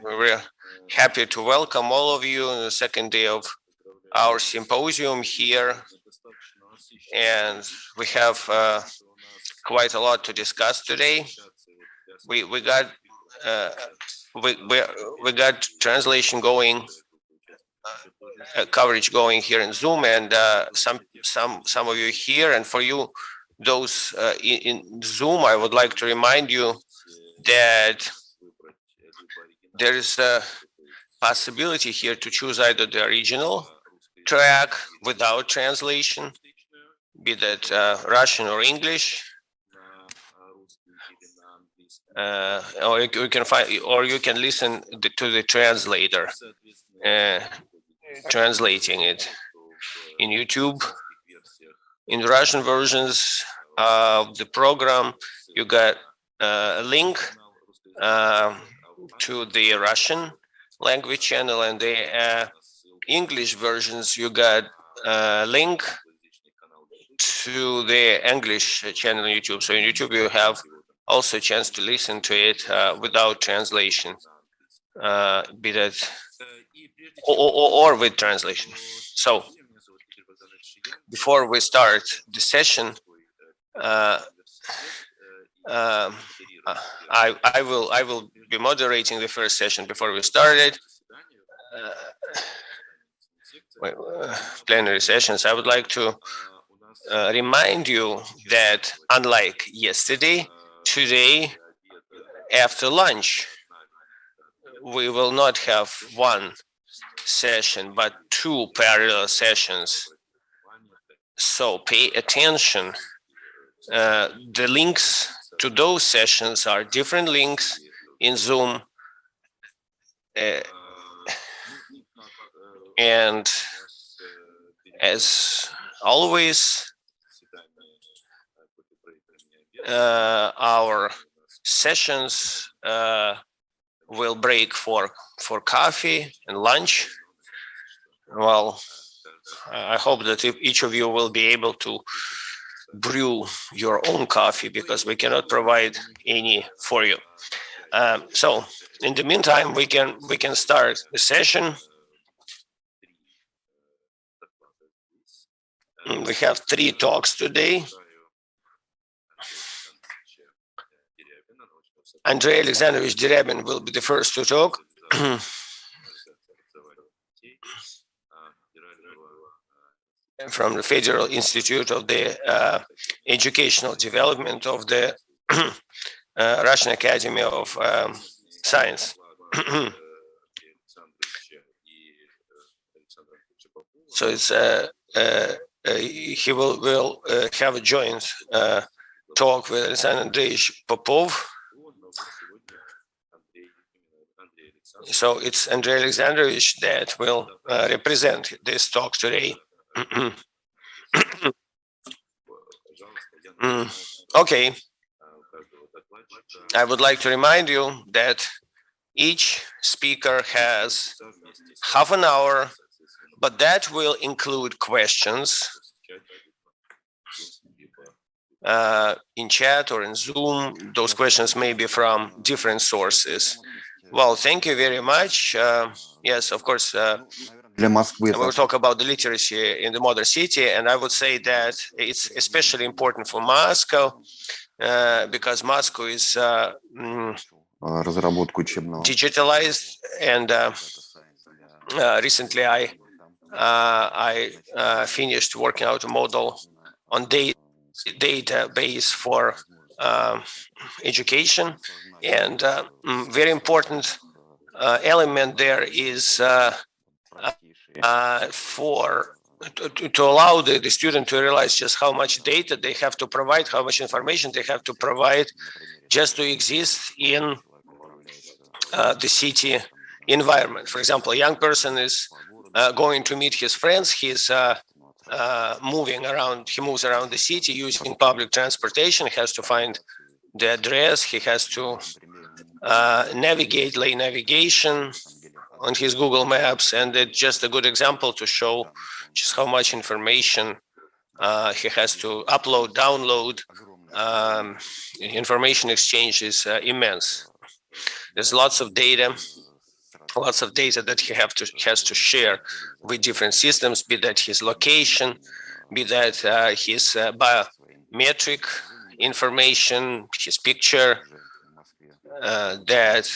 We're happy to welcome all of you on the second day of our symposium here, and we have quite a lot to discuss today. We got we got translation going, coverage going here in Zoom, and some of you here, and for you those in Zoom, I would like to remind you that there is a possibility here to choose either the original track without translation, be that Russian or English, or you can find, or you can listen to the translator translating it in YouTube. In the Russian versions of the program, you got a link to the Russian language channel, and the English versions, you got a link to the English channel on YouTube. So in YouTube, you have also a chance to listen to it without translation, be that or with translation. So before we start the session, I will be moderating the first session before we started. Plenary sessions. I would like to remind you that unlike yesterday, today after lunch, we will not have one session, but two parallel sessions. So pay attention. The links to those sessions are different links in Zoom. And as always, our sessions will break for coffee and lunch. Well, I hope that each of you will be able to brew your own coffee, because we cannot provide any for you. So in the meantime, we can start the session. We have 3 talks today. Andrey Alexandrovich Deryabin will be the first to talk. From the Federal Institute of the Educational Development of the Russian Academy of Science. So it's he will have a joint talk with Andrey Popov. So it's Andrey Alexandrovich that will represent this talk today. Okay. I would like to remind you that each speaker has half an hour, but that will include questions in chat or in Zoom. Those questions may be from different sources. Well, thank you very much. Yes, of course, we'll talk about the literacy in the modern city, and I would say that it's especially important for Moscow, because Moscow is digitalized, and recently I finished working out a model on database for education, and very important element there is to allow the student to realize just how much data they have to provide, how much information they have to provide just to exist in the city environment. For example, a young person is going to meet his friends. He's moving around. He moves around the city using public transportation. He has to find the address. He has to navigate, lay navigation on his Google Maps, and it's just a good example to show just how much information he has to upload, download. Information exchange is immense. There's lots of data lots of data that he has to share with different systems, be that his location, be that his biometric information, his picture, that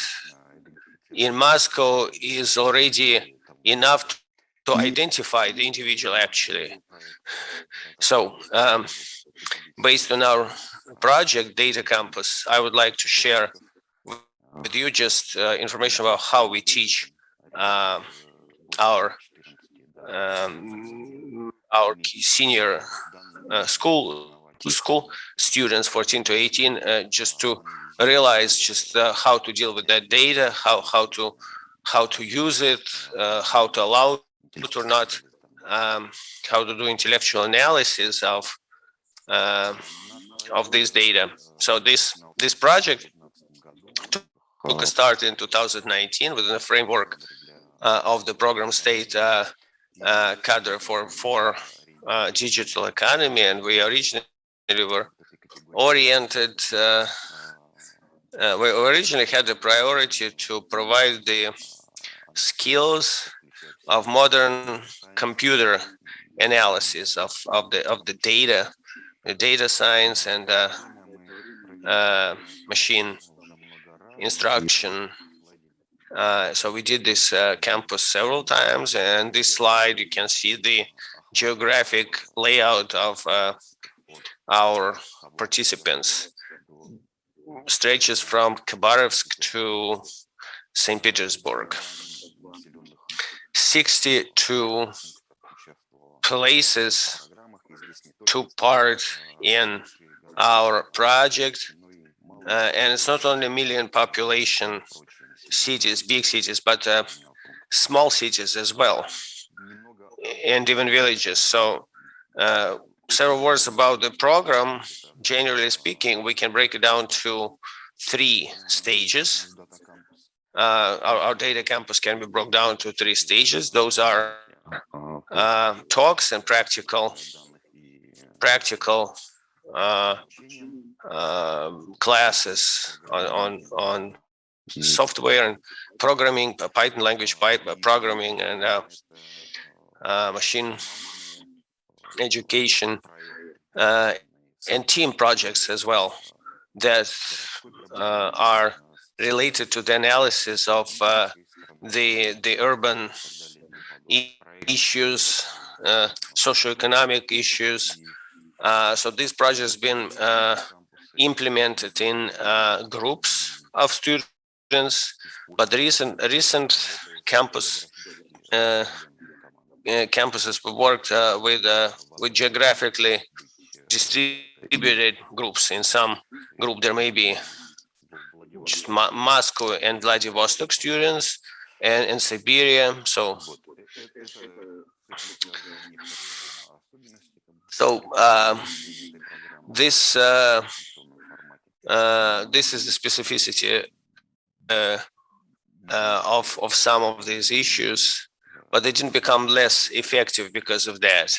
in Moscow is already enough to identify the individual actually. So based on our project Data Campus, I would like to share with you just information about how we teach our senior school students 14 to 18 just to realize just how to deal with that data, how to use it, how to allow it or not, how to do intellectual analysis of this data. So this project took a start in 2019 within the framework of the program state cadre for digital economy, and we originally were oriented. We originally had the priority to provide the skills of modern computer analysis of the data science and machine instruction. So we did this campus several times, and this slide you can see the geographic layout of our participants. Stretches from Khabarovsk to St. Petersburg. 62 places took part in our project, and it's not only million population cities, big cities, but small cities as well, and even villages. So several words about the program. Generally speaking, we can break it down to 3 stages. Our data campus can be broken down to 3 stages. Those are talks and practical classes on software and programming, Python language, programming, and machine education, and team projects as well that are related to the analysis of the urban issues, socioeconomic issues. So this project has been implemented in groups of students, but the recent campuses worked with geographically distributed groups. In some group there may be just Moscow and Vladivostok students, and in Siberia. So this is the specificity of some of these issues, but they didn't become less effective because of that.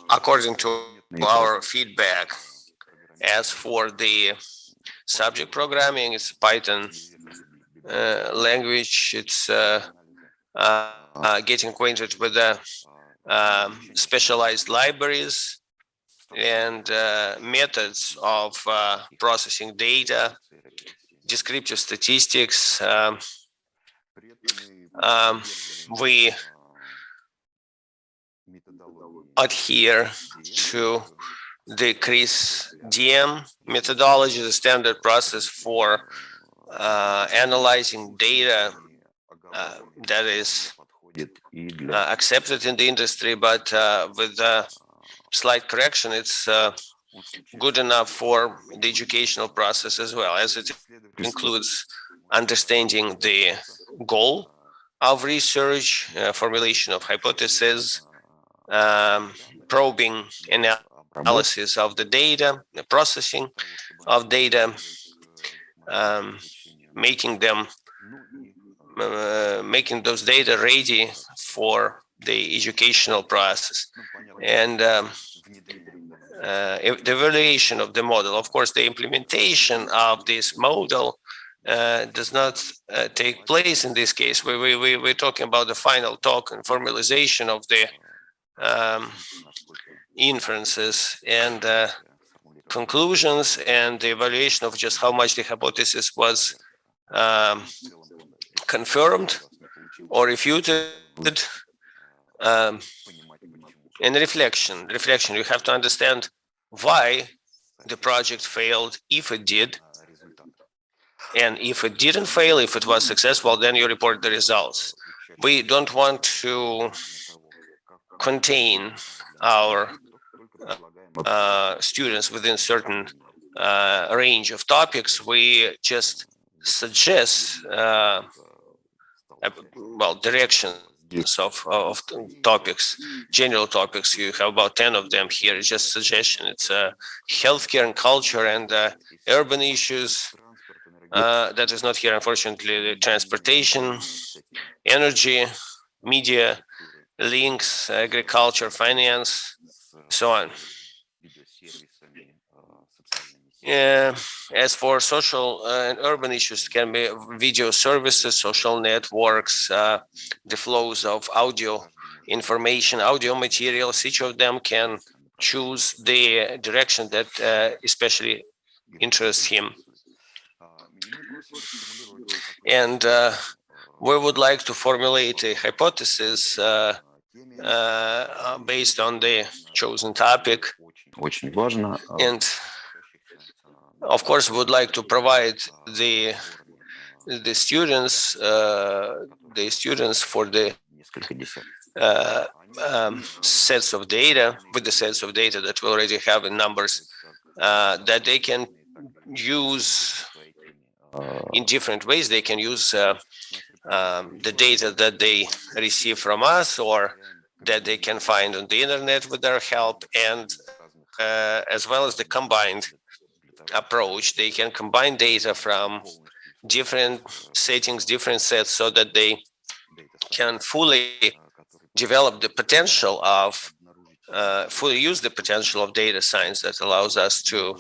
According to our feedback, as for the subject programming, it's Python language. It's getting acquainted with the specialized libraries and methods of processing data, descriptive statistics. We adhere to the CRIS-DM methodology, the standard process for analyzing data that is accepted in the industry, but with a slight correction, it's good enough for the educational process as well, as it includes understanding the goal of research, formulation of hypotheses, probing analysis of the data, the processing of data, making those data ready for the educational process, and the evaluation of the model. Of course, the implementation of this model does not take place in this case. We're talking about the final talk and formalization of the inferences and conclusions, and the evaluation of just how much the hypothesis was confirmed or refuted, and reflection. You have to understand why the project failed, if it did, and if it didn't fail, if it was successful, then you report the results. We don't want to contain our students within certain range of topics. We just suggest directions of topics, general topics. You have about 10 of them here. It's just suggestion. It's healthcare and culture and urban issues. That is not here, unfortunately. Transportation, energy, media, links, agriculture, finance, so on. As for social and urban issues, it can be video services, social networks, the flows of audio information, audio materials. Each of them can choose the direction that especially interests him. And we would like to formulate a hypothesis based on the chosen topic. And of course, we would like to provide the students for the sets of data, with the sets of data that we already have in numbers, that they can use in different ways. They can use the data that they receive from us, or that they can find on the internet with our help, and as well as the combined approach. They can combine data from different settings, different sets, so that they can fully develop the potential of, fully use the potential of data science that allows us to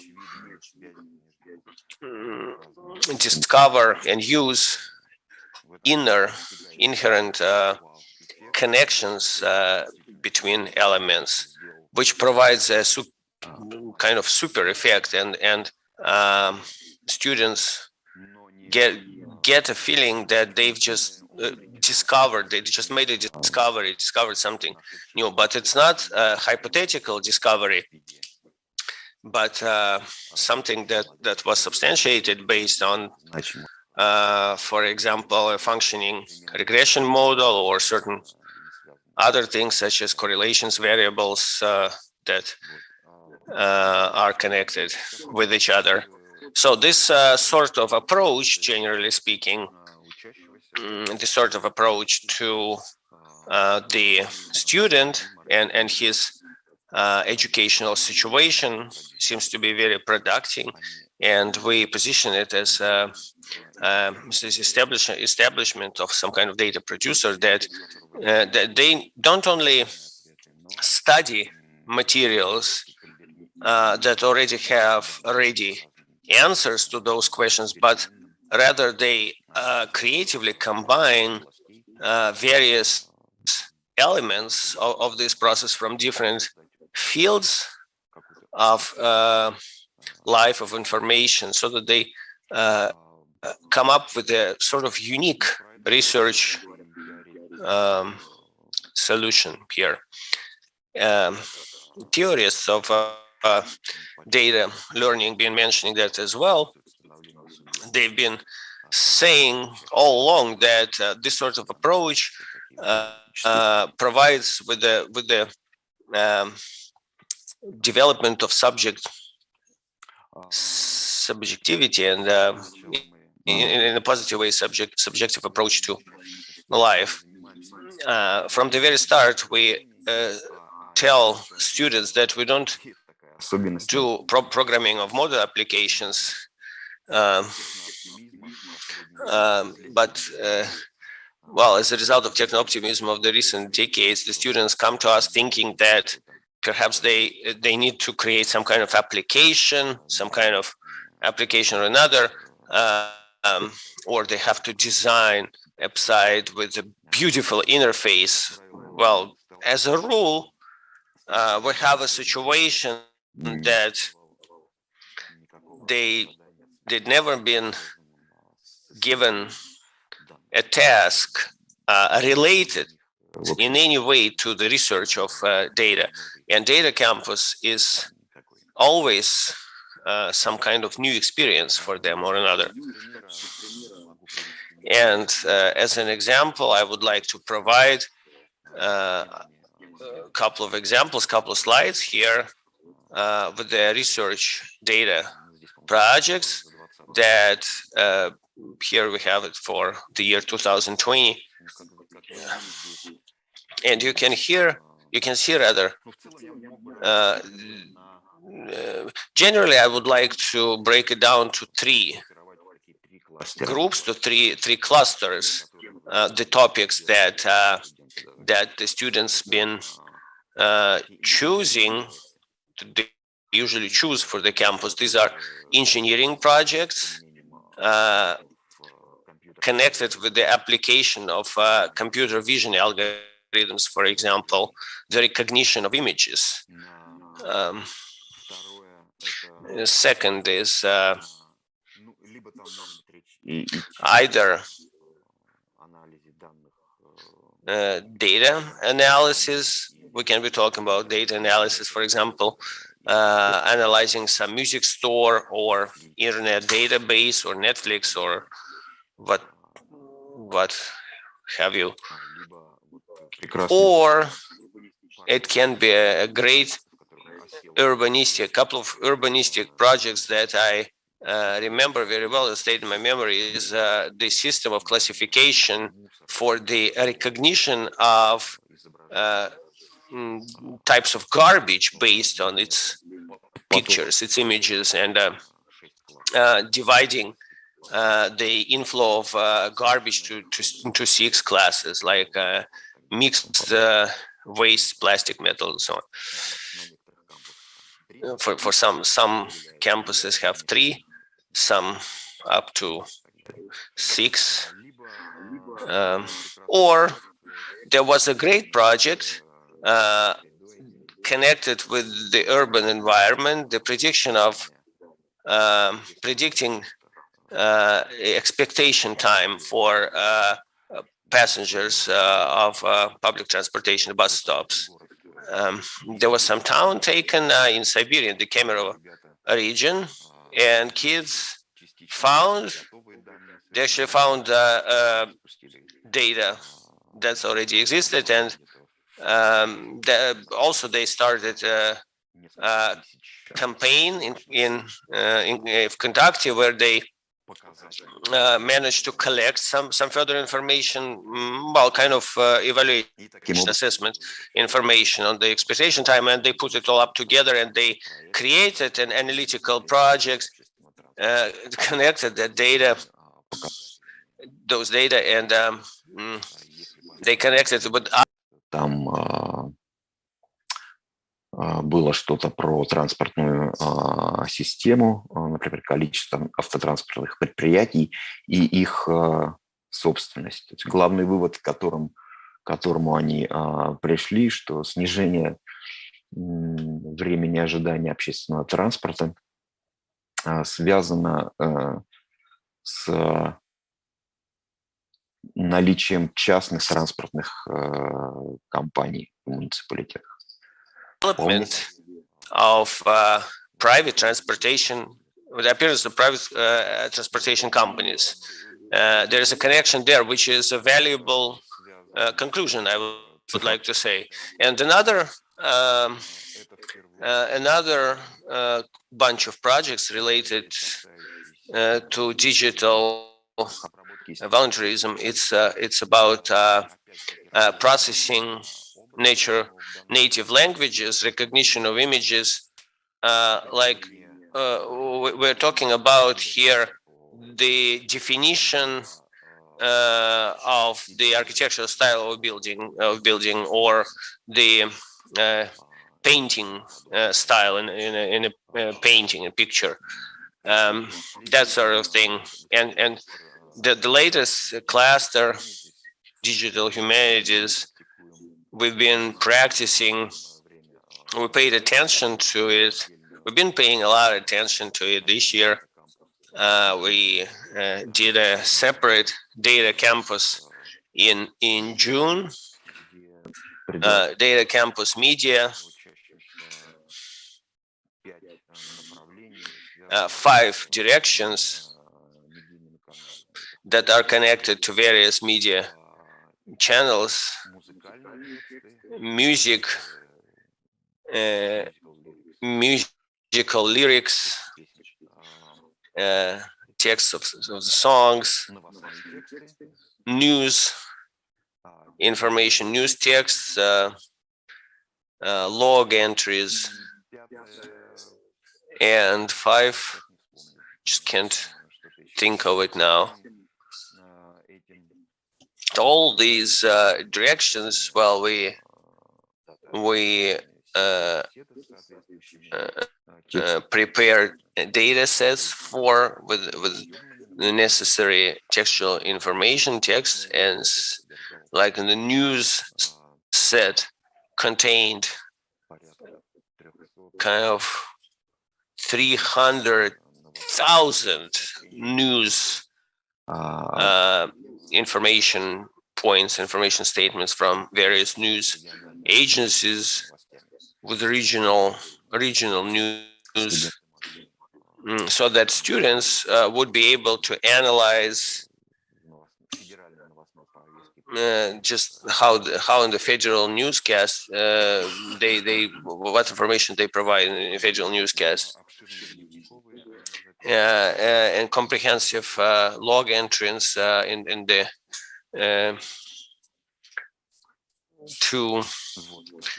discover and use inherent connections between elements, which provides a kind of super effect, and students get a feeling that they've just discovered, they just made a discovery, discovered something new. But it's not a hypothetical discovery, but something that was substantiated based on, for example, a functioning regression model or certain other things such as correlations variables that are connected with each other. So this sort of approach, generally speaking, this sort of approach to the student and his educational situation seems to be very productive, and we position it as this establishment of some kind of data producer that they don't only study materials that already have answers to those questions, but rather they creatively combine various elements of this process from different fields of life, of information, so that they come up with a sort of unique research solution here. Theorists of data learning been mentioning that as well. They've been saying all along that this sort of approach provides with the development of subjectivity and in a positive way subjective approach to life. From the very start, we tell students that we don't do programming of model applications, but well, as a result of techno-optimism of the recent decades, the students come to us thinking that perhaps they need to create some kind of application, or another, or they have to design a website with a beautiful interface. Well, as a rule, we have a situation that they'd never been given a task related in any way to the research of data. And Data Campus is always some kind of new experience for them or another. And as an example, I would like to provide a couple of examples, couple of slides here with the research data projects that here we have it for the year 2020. And you can see rather, generally I would like to break it down to three groups, to three clusters, the topics that the students been choosing. They usually choose for the campus. These are engineering projects connected with the application of computer vision algorithms, for example, the recognition of images. Second is either data analysis. We can be talking about data analysis, for example, analyzing some music store or internet database or Netflix or what have you. Or it can be a great couple of urbanistic projects that I remember very well, and stayed in my memory, is the system of classification for the recognition of types of garbage based on its pictures, its images, and dividing the inflow of garbage into 6 classes, like mixed waste, plastic, metal, and so on. For some campuses have 3, some up to 6. Or there was a great project connected with the urban environment, the prediction of predicting expectation time for passengers of public transportation bus stops. There was some town taken in Siberia, in the Kemerovo region, and kids actually found data that's already existed, and also they started a campaign in conducting where they managed to collect some further information, well, kind of evaluation assessment information on the expectation time, and they put it all up together, and they created an analytical project, connected that data, those data, and they connected with. Там было что-то про транспортную систему, например, количество автотранспортных предприятий и их собственность. То есть главный вывод, к которому они пришли, что снижение времени ожидания общественного транспорта связано с наличием частных транспортных компаний в муниципалитетах. Development of private transportation, with the appearance of private transportation companies. There is a connection there, which is a valuable conclusion, I would like to say. And another bunch of projects related to digital voluntarism. It's about processing native languages, recognition of images, like we're talking about here, the definition of the architectural style of building, or the painting style in a painting, a picture. that sort of thing. And the latest cluster, digital humanities, we've been practicing. We paid attention to it. We've been paying a lot of attention to it this year. We did a separate data campus in June. Data campus media. 5 directions that are connected to various media channels: music, musical lyrics, texts of the songs, news information, news texts, log entries, and 5, just can't think of it now. All these directions, well, we prepare data sets for with the necessary textual information, text, and like in the news set contained kind of 300,000 news information points, information statements from various news agencies with regional news, so that students would be able to analyze just how in the federal newscast what information they provide in the federal newscast, and comprehensive log entries in the 2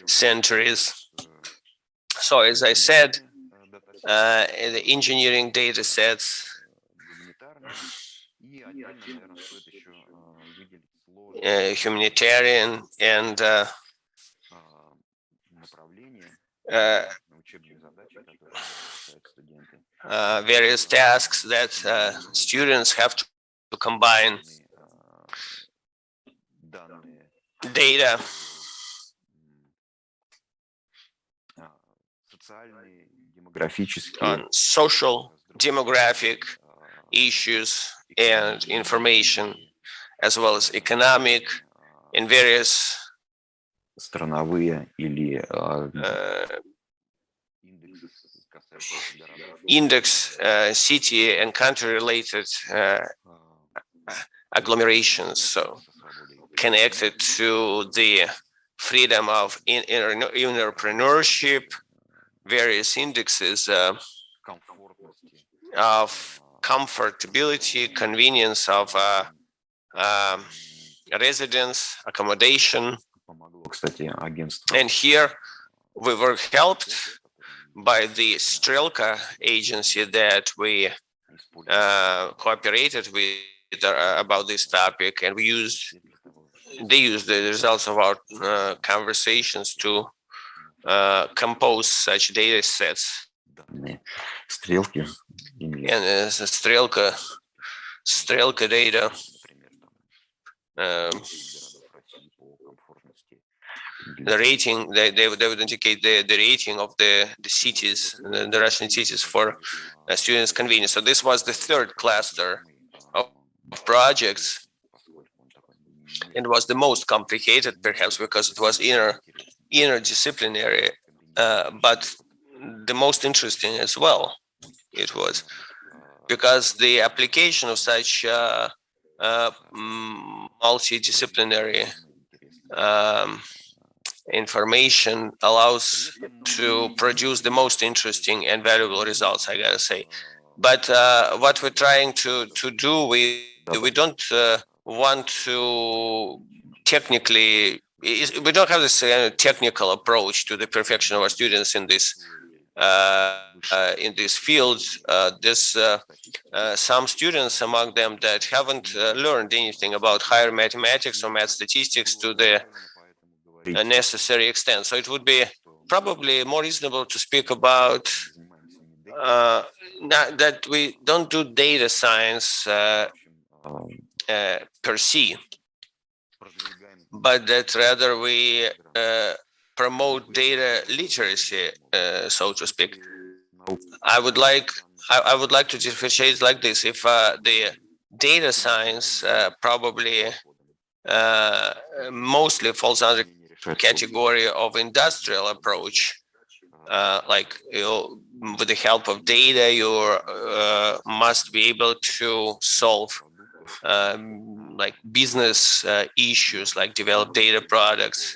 centuries. So as I said, the engineering data sets, humanitarian, and various tasks that students have to combine data on social, demographic issues and information, as well as economic and various index, city and country related agglomerations, so connected to the freedom of entrepreneurship, various indexes of comfortability, convenience of residence, accommodation. And here we were helped by the Strelka agency that we cooperated with about this topic, and they used the results of our conversations to compose such data sets. And Strelka data, the rating, they would indicate the rating of the cities, the Russian cities for students' convenience. So this was the 3rd cluster of projects, and was the most complicated, perhaps because it was interdisciplinary, but the most interesting as well. It was because the application of such multidisciplinary information allows to produce the most interesting and valuable results, I gotta say. But what we're trying to do, we don't want to technically, we don't have this technical approach to the perfection of our students in this field. There's some students among them that haven't learned anything about higher mathematics or math statistics to the necessary extent. So it would be probably more reasonable to speak about that we don't do data science per se, but that rather we promote data literacy, so to speak. I would like to differentiate like this. If the data science probably mostly falls under category of industrial approach, like with the help of data, you must be able to solve like business issues, like develop data products.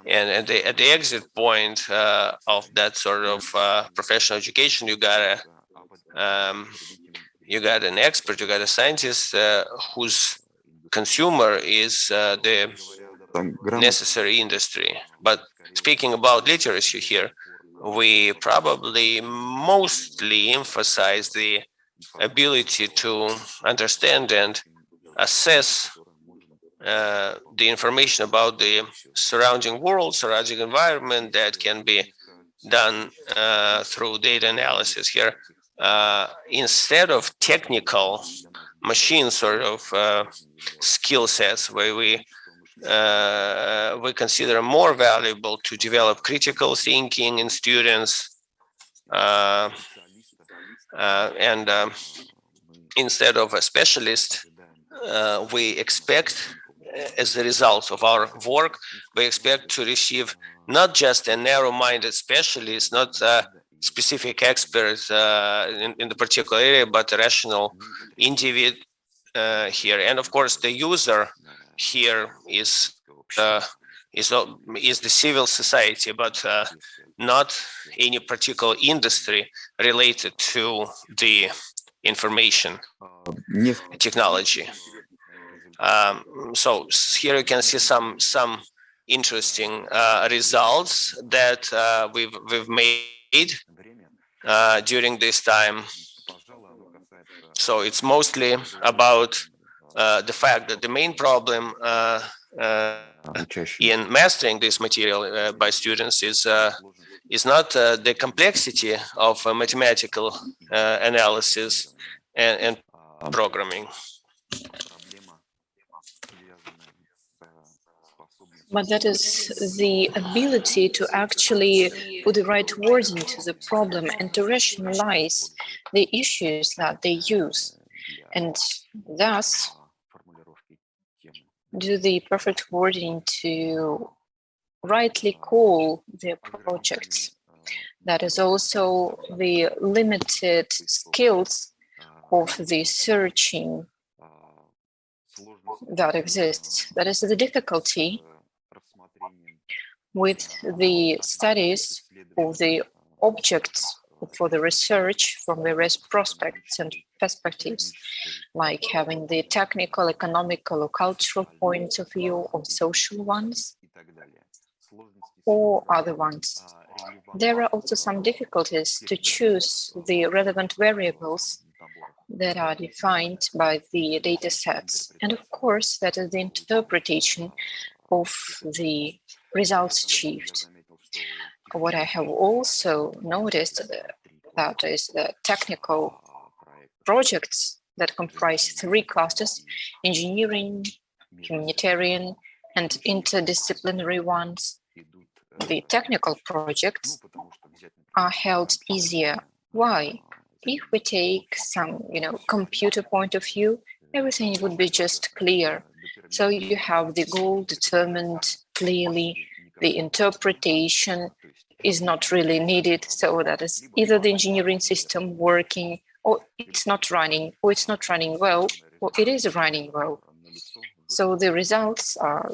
And at the exit point of that sort of professional education, you got an expert, you got a scientist whose consumer is the necessary industry. But speaking about literacy here, we probably mostly emphasize the ability to understand and assess the information about the surrounding world, surrounding environment that can be done through data analysis here, instead of technical machine sort of skill sets, where we consider more valuable to develop critical thinking in students, and instead of a specialist, we expect, as a result of our work, we expect to receive not just a narrow-minded specialist, not a specific expert in the particular area, but a rational individual here. And of course, the user here is the civil society, but not any particular industry related to the information technology. So here you can see some interesting results that we've made during this time. So it's mostly about the fact that the main problem in mastering this material by students is not the complexity of mathematical analysis and programming. But that is the ability to actually put the right words into the problem and to rationalize the issues that they use, and thus do the perfect wording to rightly call their projects. That is also the limited skills of the searching that exists. That is the difficulty with the studies of the objects for the research from various prospects and perspectives, like having the technical, economical, or cultural points of view, or social ones, or other ones. There are also some difficulties to choose the relevant variables that are defined by the data sets. And of course, that is the interpretation of the results achieved. What I have also noticed that is the technical projects that comprise three clusters: engineering, humanitarian, and interdisciplinary ones. The technical projects are held easier. Why? If we take some, computer point of view, everything would be just clear. So you have the goal determined clearly, the interpretation is not really needed. So that is either the engineering system working, or it's not running, or it's not running well, or it is running well. So the results are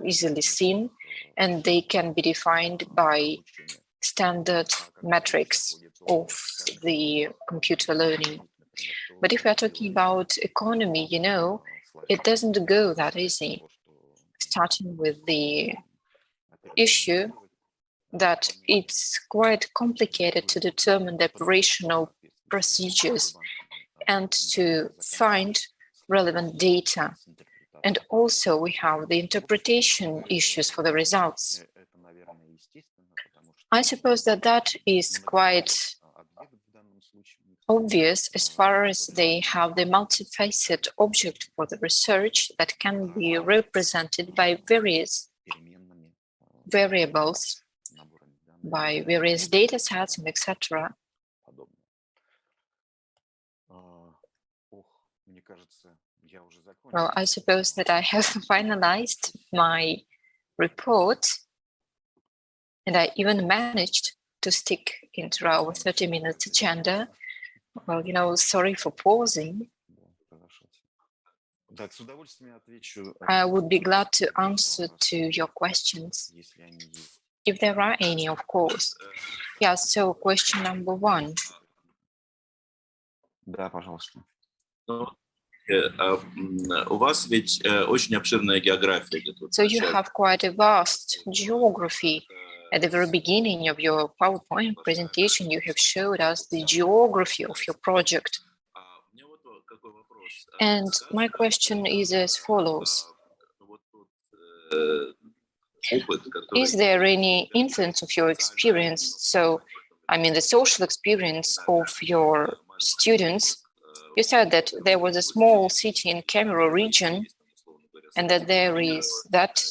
easily seen, and they can be defined by standard metrics of the computer learning. But if we're talking about economy, it doesn't go that easy. Starting with the issue that it's quite complicated to determine the operational procedures and to find relevant data. And also we have the interpretation issues for the results. I suppose that that is quite obvious as far as they have the multifaceted object for the research that can be represented by various variables, by various data sets, and etc. Well, I suppose that I have finalized my report, and I even managed to stick into our 30-minute agenda. Well, you know, sorry for pausing. I would be glad to answer to your questions, if there are any, of course. Yeah, so question number one. Да, пожалуйста. У вас ведь очень обширная география. So you have quite a vast geography. At the very beginning of your PowerPoint presentation, you have showed us the geography of your project. And my question is as follows. Is there any influence of your experience? So, I mean, the social experience of your students. You said that there was a small city in Cameroon region, and that there is that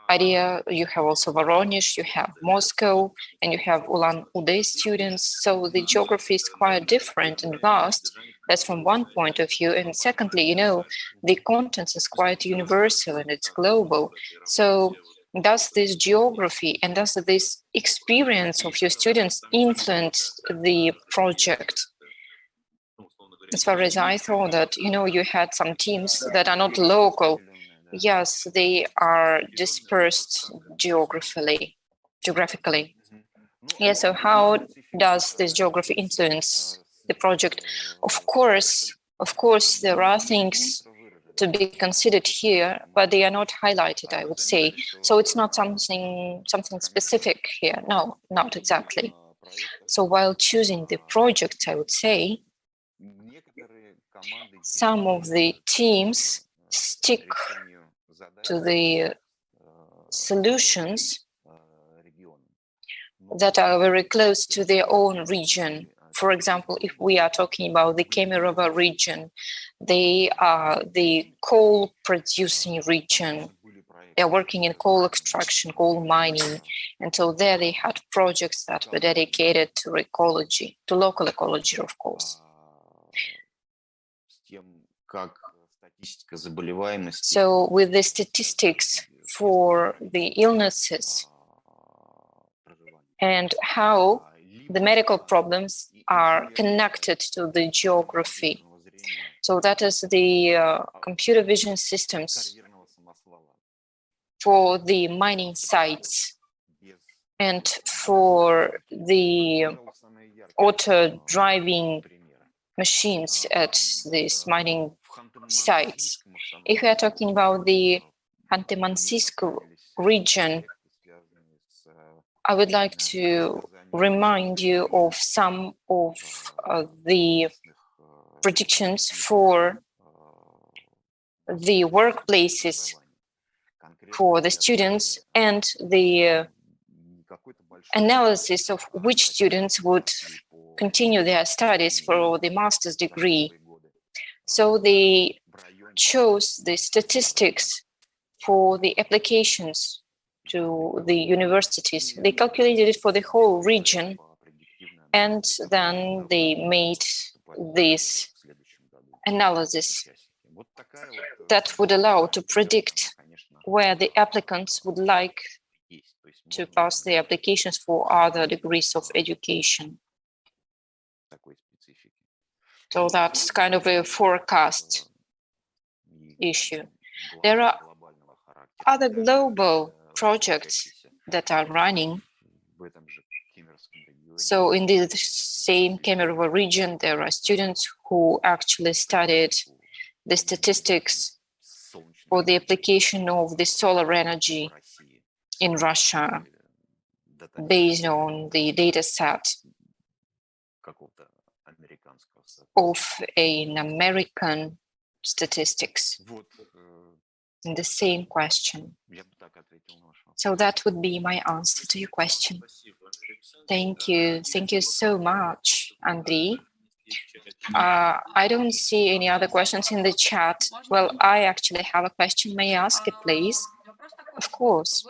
idea. You have also Voronezh, you have Moscow, and you have Ulan-Ude students. So the geography is quite different and vast. That's from one point of view. And secondly, you know, the content is quite universal and it's global. So does this geography and does this experience of your students influence the project? As far as I thought that, you know, you had some teams that are not local. Yes, they are dispersed geographically. Yeah, so how does this geography influence the project? Of course, there are things to be considered here, but they are not highlighted, I would say. So it's not something specific here. No, not exactly. So while choosing the project, I would say some of the teams stick to the solutions that are very close to their own region. For example, if we are talking about the Kemerovo region, they are the coal-producing region. They're working in coal extraction, coal mining, and so there they had projects that were dedicated to ecology, to local ecology, of course. So with the statistics for the illnesses and how the medical problems are connected to the geography. So that is the computer vision systems for the mining sites and for the auto driving machines at these mining sites. If we are talking about the Khanty-Mansiysk region, I would like to remind you of some of the predictions for the workplaces for the students and the analysis of which students would continue their studies for the master's degree. So they chose the statistics for the applications to the universities. They calculated it for the whole region, and then they made this analysis that would allow to predict where the applicants would like to pass the applications for other degrees of education. So that's kind of a forecast issue. There are other global projects that are running. So in the same Kemerovo region, there are students who actually studied the statistics for the application of the solar energy in Russia based on the data set of an American statistics. In the same question. So that would be my answer to your question. Thank you. Thank you so much, Andrey. I don't see any other questions in the chat. Well, I actually have a question. May I ask it, please? Of course.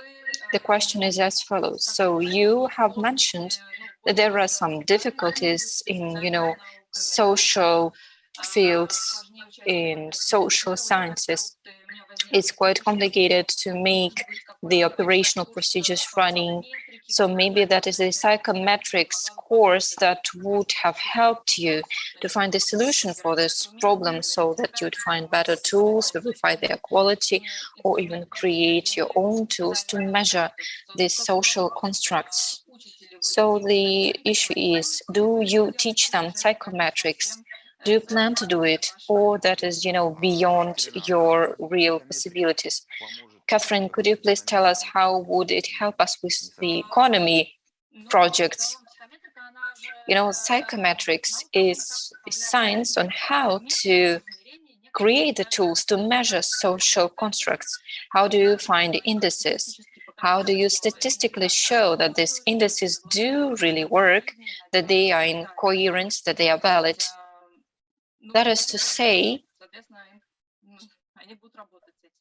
The question is as follows. So you have mentioned that there are some difficulties in, social fields, in social sciences. It's quite complicated to make the operational procedures running. So maybe that is a psychometrics course that would have helped you to find a solution for this problem, so that you'd find better tools, verify their quality, or even create your own tools to measure these social constructs. So the issue is, do you teach them psychometrics? Do you plan to do it, or that is, beyond your real possibilities? Catherine, could you please tell us how would it help us with the economy projects? Psychometrics is science on how to create the tools to measure social constructs. How do you find indices? How do you statistically show that these indices do really work, that they are in coherence, that they are valid? That is to say,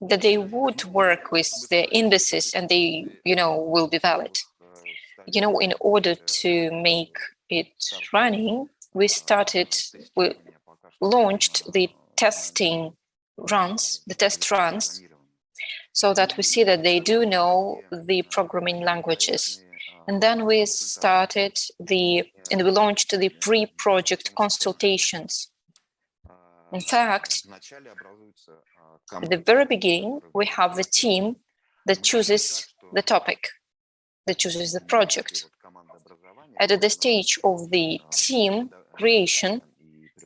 that they would work with the indices and they, will be valid. In order to make it running, we launched the testing runs, the test runs, so that we see that they do know the programming languages. And then we launched the pre-project consultations. In fact, at the very beginning, we have the team that chooses the topic, that chooses the project. At the stage of the team creation,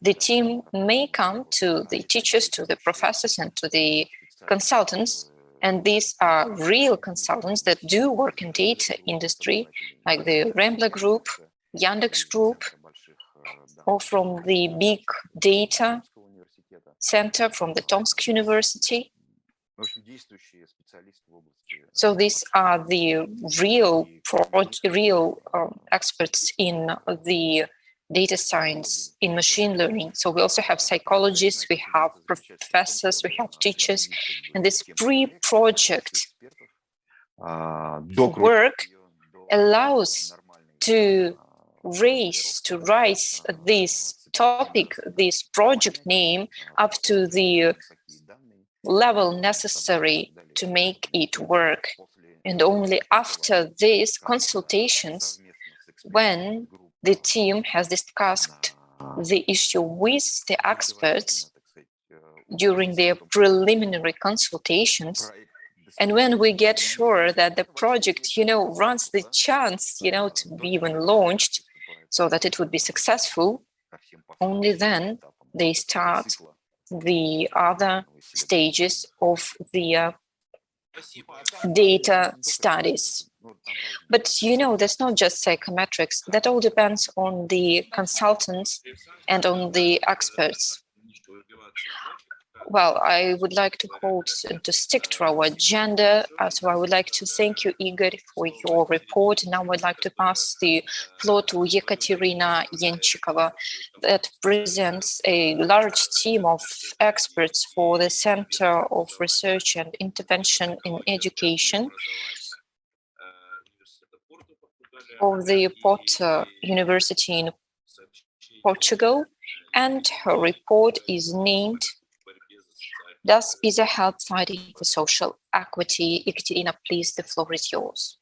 the team may come to the teachers, to the professors, and to the consultants. And these are real consultants that do work in data industry, like the Rambler Group, Yandex Group, or from the big data center from the Tomsk University. So these are the real experts in the data science, in machine learning. So we also have psychologists, we have professors, we have teachers, and this pre-project work allows to rise this topic, this project name, up to the level necessary to make it work. And only after these consultations, when the team has discussed the issue with the experts during their preliminary consultations, and when we get sure that the project, runs the chance, to be even launched, so that it would be successful, only then they start the other stages of the data studies. But that's not just psychometrics. That all depends on the consultants and on the experts. Well, I would like to stick to our agenda. So I would like to thank you, Igor, for your report. Now I'd like to pass the floor to Ekaterina Enchikova, that presents a large team of experts for the Center of Research and Intervention in Education of the Porto University in Portugal. And her report is named Does PISA Help Fighting for Social Equity? Ekaterina, please, the floor is yours.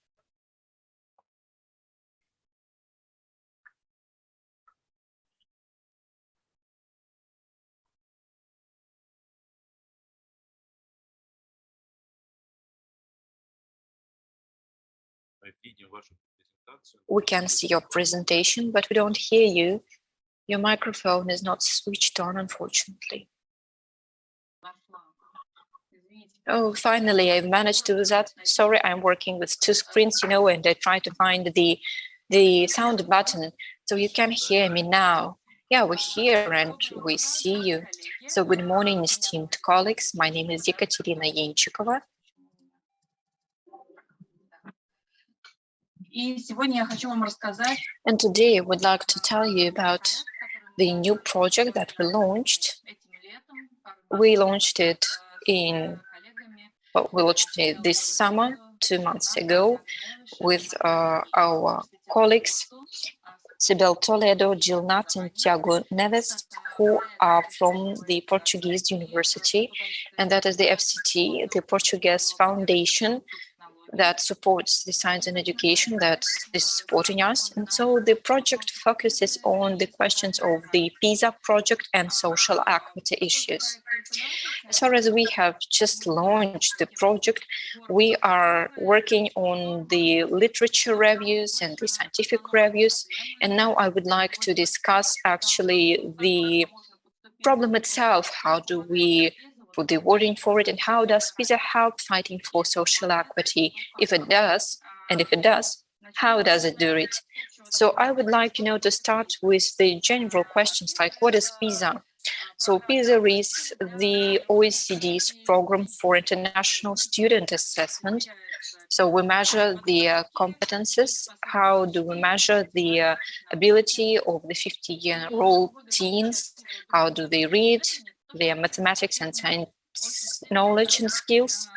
We can see your presentation, but we don't hear you. Your microphone is not switched on, unfortunately. Oh, finally, I've managed to do that. Sorry, I'm working with two screens, and I try to find the sound button. So you can hear me now. Yeah, we're here and we see you. So good morning, esteemed colleagues. My name is Ekaterina Enchikova. And today I would like to tell you about the new project that we launched. We launched it this summer, 2 months ago, with our colleagues, Cibelle, Toledo, Nata, and Tiago, Neves, who are from the Portuguese University, and that is the FCT, the Portuguese Foundation that supports the science and education that is supporting us. And so the project focuses on the questions of the PISA project and social equity issues. As far as we have just launched the project, we are working on the literature reviews and the scientific reviews. And now I would like to discuss actually the problem itself. How do we put the wording for it, and how does PISA help fighting for social equity? If it does, and if it does, how does it do it? So I would like, to start with the general questions like, what is PISA? So PISA is the OECD's program for international student assessment. So we measure the competences. How do we measure the ability of the 50-year-old teens? How do they read? Their mathematics and science knowledge and skills.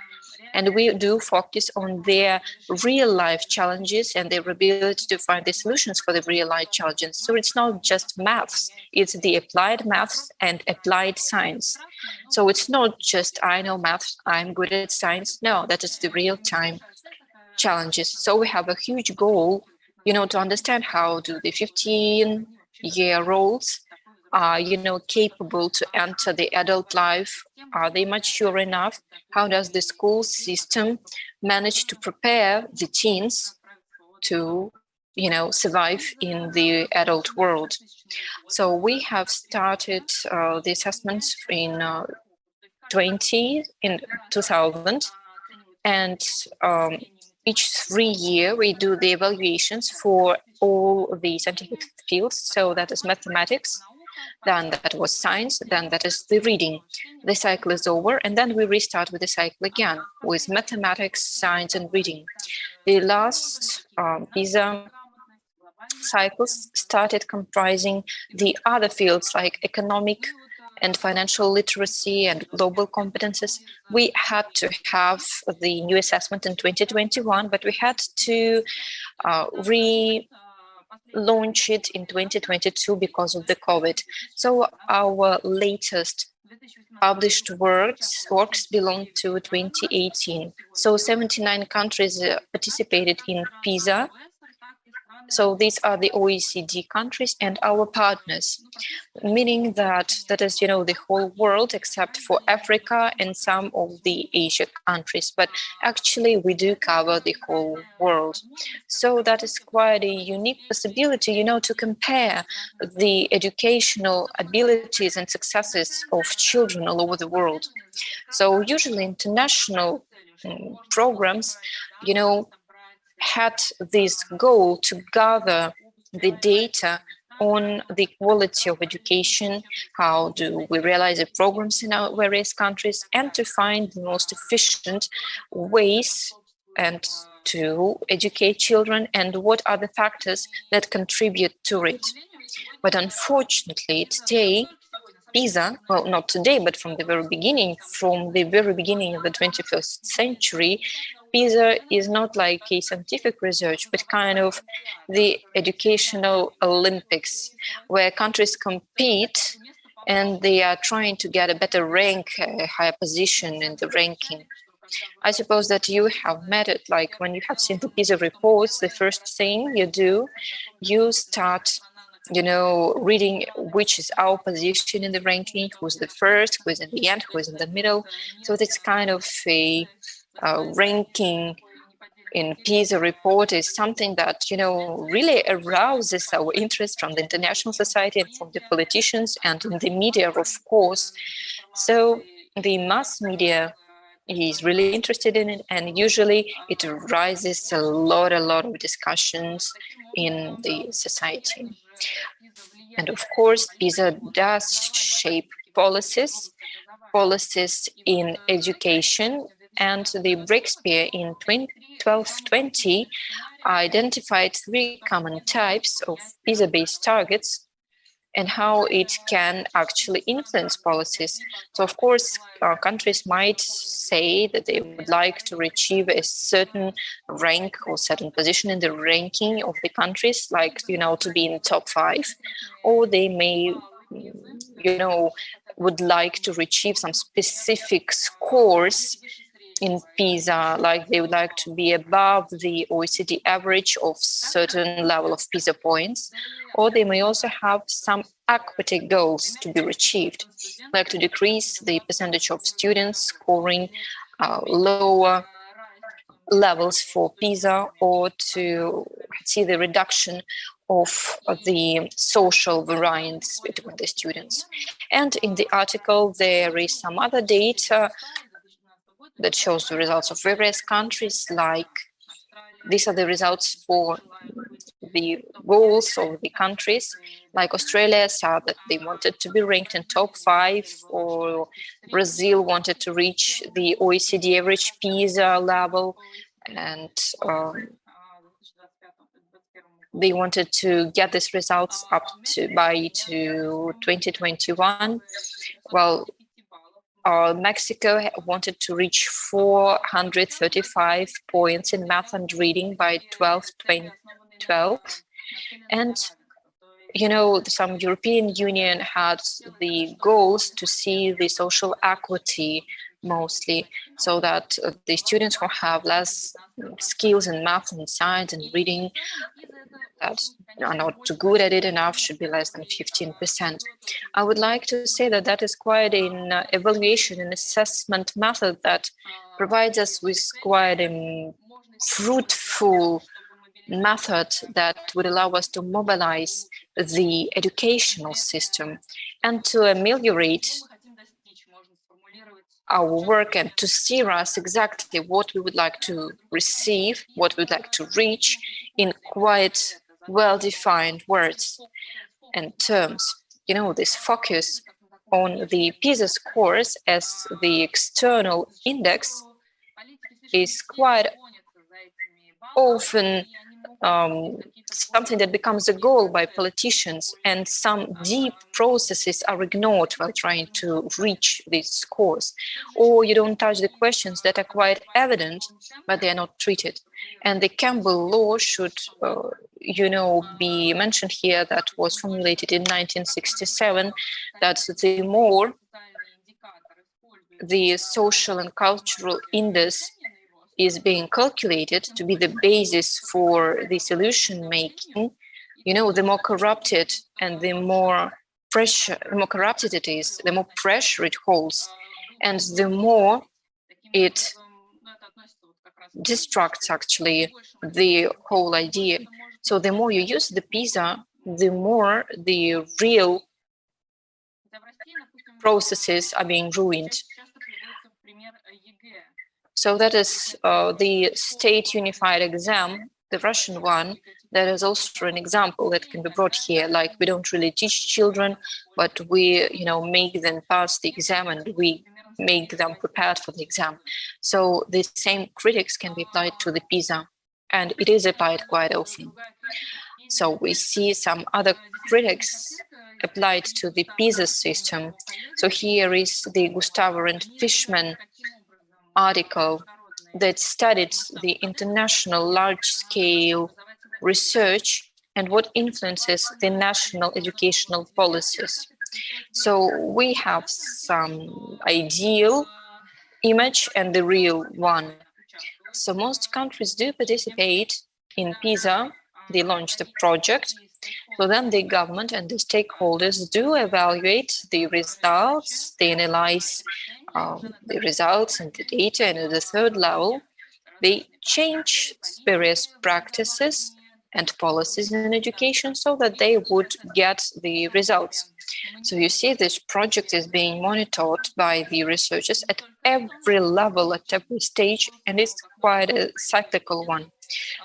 And we do focus on their real-life challenges and their ability to find the solutions for the real-life challenges. So it's not just maths, it's the applied maths and applied science. So it's not just, I know maths, I'm good at science. No, that is the real-time challenges. So we have a huge goal, to understand how do the 15-year-olds are, capable to enter the adult life? Are they mature enough? How does the school system manage to prepare the teens to, survive in the adult world? So we have started the assessments in 2000, and each 3 years we do the evaluations for all the scientific fields. So that is mathematics, then that was science, then that is the reading. The cycle is over, and then we restart with the cycle again with mathematics, science, and reading. The last PISA cycles started comprising the other fields like economic and financial literacy and global competences. We had to have the new assessment in 2021, but we had to launch it in 2022 because of the COVID. So our latest published works belong to 2018. So 79 countries participated in PISA. So these are the OECD countries and our partners, meaning that is, the whole world except for Africa and some of the Asia countries. But actually, we do cover the whole world. So that is quite a unique possibility, to compare the educational abilities and successes of children all over the world. So usually international programs, had this goal to gather the data on the quality of education, how do we realize the programs in our various countries, and to find the most efficient ways and to educate children, and what are the factors that contribute to it. But unfortunately, today, PISA, well, not today, but from the very beginning of the 21st century, PISA is not like a scientific research, but kind of the educational Olympics, where countries compete and they are trying to get a better rank, a higher position in the ranking. I suppose that you have met it, like when you have seen the PISA reports, the first thing you do, you start reading which is our position in the ranking, who's the first, who's in the end, who's in the middle. So it's kind of a ranking in PISA report is something that, really arouses our interest from the international society and from the politicians and in the media, of course. So the mass media is really interested in it, and usually it raises a lot of discussions in the society. And of course, PISA does shape policies in education, and the Breaksphere in 1220 identified 3 common types of PISA-based targets and how it can actually influence policies. So of course, countries might say that they would like to achieve a certain rank or certain position in the ranking of the countries, like, to be in the top 5, or they may, would like to achieve some specific scores in PISA, like they would like to be above the OECD average of certain level of PISA points, or they may also have some equity goals to be achieved, like to decrease the percentage of students scoring lower levels for PISA, or to see the reduction of the social variance between the students. And in the article, there is some other data that shows the results of various countries, like these are the results for the goals of the countries. Like Australia said that they wanted to be ranked in top 5, or Brazil wanted to reach the OECD average PISA level, and they wanted to get these results up to by 2021. Well, Mexico wanted to reach 435 points in math and reading by 2012. And, some European Union had the goals to see the social equity mostly, so that the students who have less skills in math and science and reading, that are not too good at it enough, should be less than 15%. I would like to say that that is quite an evaluation and assessment method that provides us with quite a fruitful method that would allow us to mobilize the educational system and to ameliorate our work and to steer us exactly what we would like to receive, what we would like to reach in quite well-defined words and terms. This focus on the PISA scores as the external index is quite often something that becomes a goal by politicians, and some deep processes are ignored while trying to reach these scores, or you don't touch the questions that are quite evident, but they are not treated. And the Campbell law should, be mentioned here, that was formulated in 1967, that the more the social and cultural index is being calculated to be the basis for the solution making, the more corrupted and the more corrupted it is, the more pressure it holds, and the more it destructs actually the whole idea. So the more you use the PISA, the more the real processes are being ruined. So that is the state unified exam, the Russian one. That is also an example that can be brought here. Like, we don't really teach children, but we, make them pass the exam, and we make them prepared for the exam. So the same critics can be applied to the PISA, and it is applied quite often. So we see some other critics applied to the PISA system. So here is the Gustavo and Fishman article that studied the international large-scale research and what influences the national educational policies. So we have some ideal image and the real one. So most countries do participate in PISA. They launched a project. So then the government and the stakeholders do evaluate the results. They analyze the results and the data, and at the third level, they change various practices and policies in education so that they would get the results. So you see, this project is being monitored by the researchers at every level, at every stage, and it's quite a cyclical one.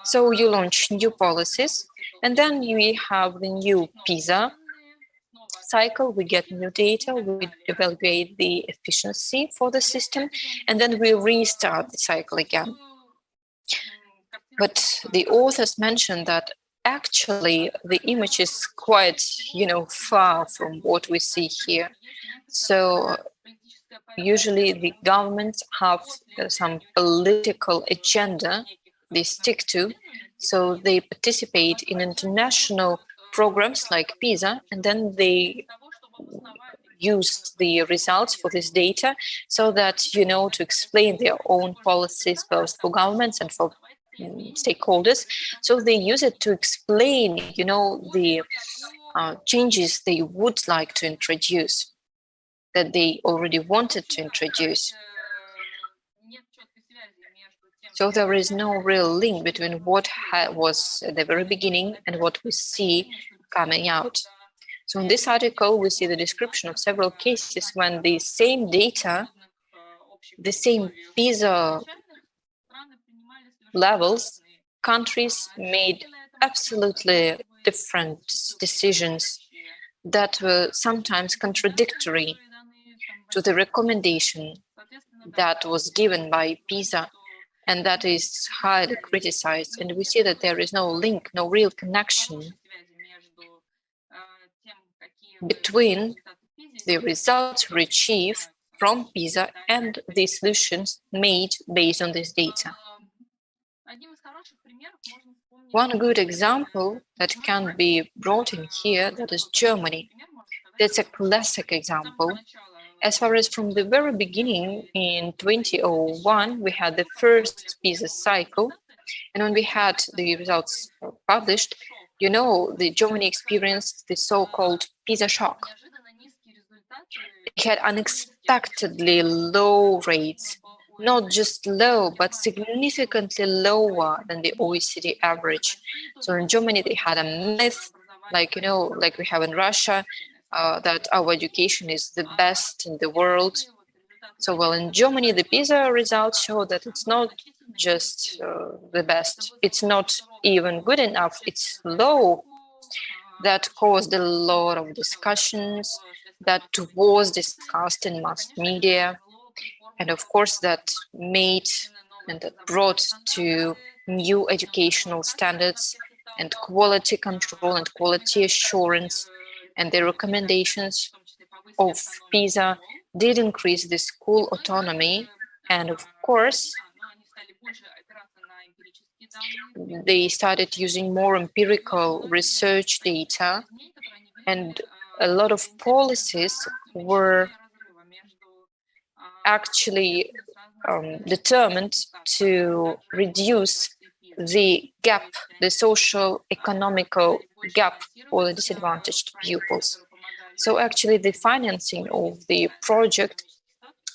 So you launch new policies, and then we have the new PISA cycle. We get new data, we evaluate the efficiency for the system, and then we restart the cycle again. But the authors mentioned that actually the image is quite, far from what we see here. So usually the governments have some political agenda they stick to, so they participate in international programs like PISA, and then they use the results for this data so that, to explain their own policies, both for governments and for stakeholders. So they use it to explain, the changes they would like to introduce, that they already wanted to introduce. So there is no real link between what was at the very beginning and what we see coming out. So in this article, we see the description of several cases when the same data, the same PISA levels, countries made absolutely different decisions that were sometimes contradictory to the recommendation that was given by PISA, and that is highly criticized. And we see that there is no link, no real connection between the results we achieve from PISA and the solutions made based on this data. One good example that can be brought in here, that is Germany. That's a classic example. As far as from the very beginning, in 2001, we had the first PISA cycle. And when we had the results published, the Germany experienced the so-called PISA shock. It had unexpectedly low rates, not just low, but significantly lower than the OECD average. So in Germany, they had a myth, like we have in Russia, that our education is the best in the world. So, well, in Germany, the PISA results show that it's not just the best. It's not even good enough. It's low. That caused a lot of discussions, that was discussed in mass media. And of course, that made and that brought to new educational standards and quality control and quality assurance. And the recommendations of PISA did increase the school autonomy. And of course, they started using more empirical research data, and a lot of policies were actually determined to reduce the gap, the social economical gap for the disadvantaged pupils. So actually the financing of the project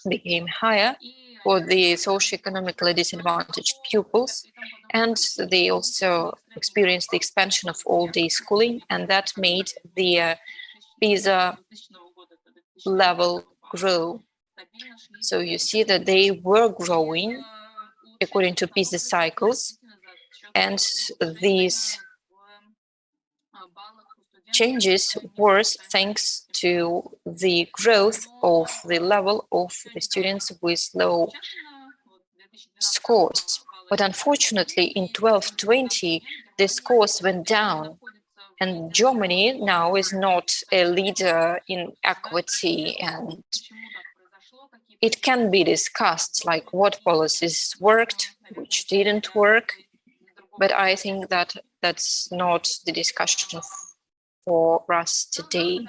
became higher for the socioeconomically disadvantaged pupils, and they also experienced the expansion of all-day schooling, and that made the PISA level grow. So you see that they were growing according to PISA cycles, and these changes were thanks to the growth of the level of the students with low scores. But unfortunately, in 12-20, the scores went down. And Germany now is not a leader in equity, and it can be discussed, like what policies worked, which didn't work. But I think that that's not the discussion for us today.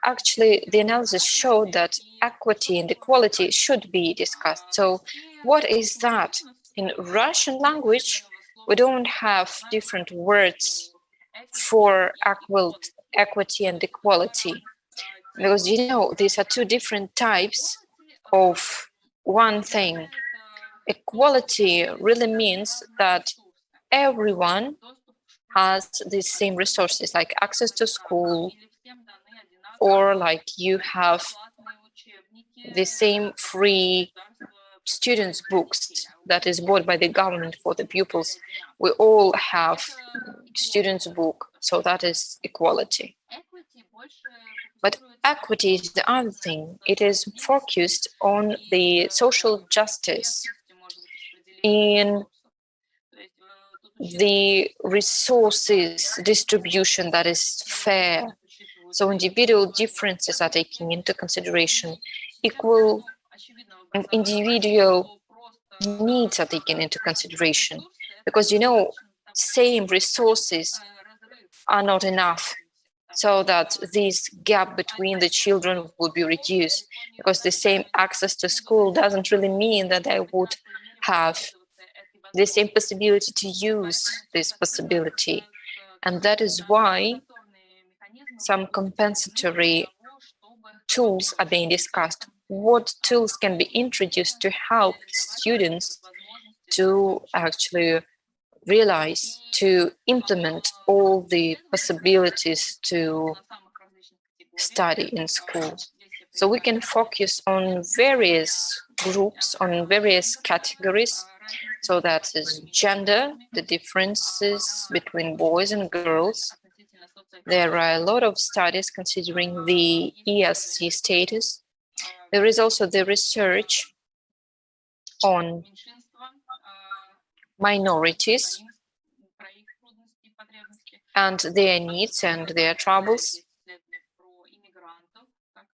Actually, the analysis showed that equity and equality should be discussed. So what is that? In Russian language, we don't have different words for equity and equality, because these are two different types of one thing. Equality really means that everyone has the same resources, like access to school, or like you have the same free students' books that is bought by the government for the pupils. We all have students' book, so that is equality. But equity is the other thing. It is focused on the social justice. In the resources distribution that is fair. So individual differences are taken into consideration. Equal and individual needs are taken into consideration. Because, you know, same resources are not enough so that this gap between the children would be reduced. Because the same access to school doesn't really mean that they would have the same possibility to use this possibility. And that is why some compensatory tools are being discussed. What tools can be introduced to help students to actually realize, to implement all the possibilities to study in school? So we can focus on various groups, on various categories. So that is gender, the differences between boys and girls. There are a lot of studies considering the ESC status. There is also the research on minorities and their needs and their troubles.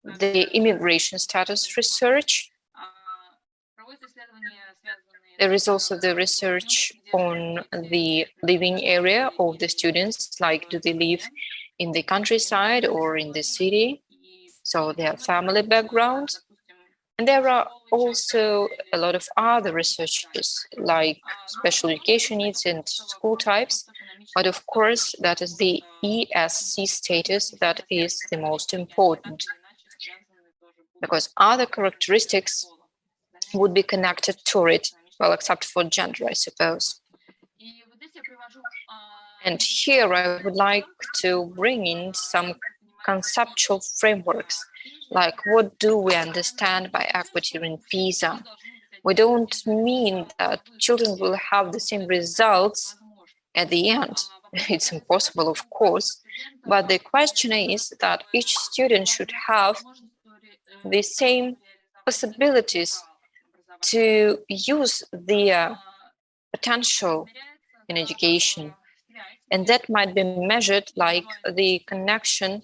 The immigration status research. There is also the research on the living area of the students, like do they live in the countryside or in the city, so their family background. And there are also a lot of other researches, like special education needs and school types. But of course, that is the ESC status that is the most important, because other characteristics would be connected to it, well, except for gender, I suppose. And here I would like to bring in some conceptual frameworks, like what do we understand by equity in PISA? We don't mean that children will have the same results at the end. It's impossible, of course, but the question is that each student should have the same possibilities to use their potential in education. And that might be measured like the connection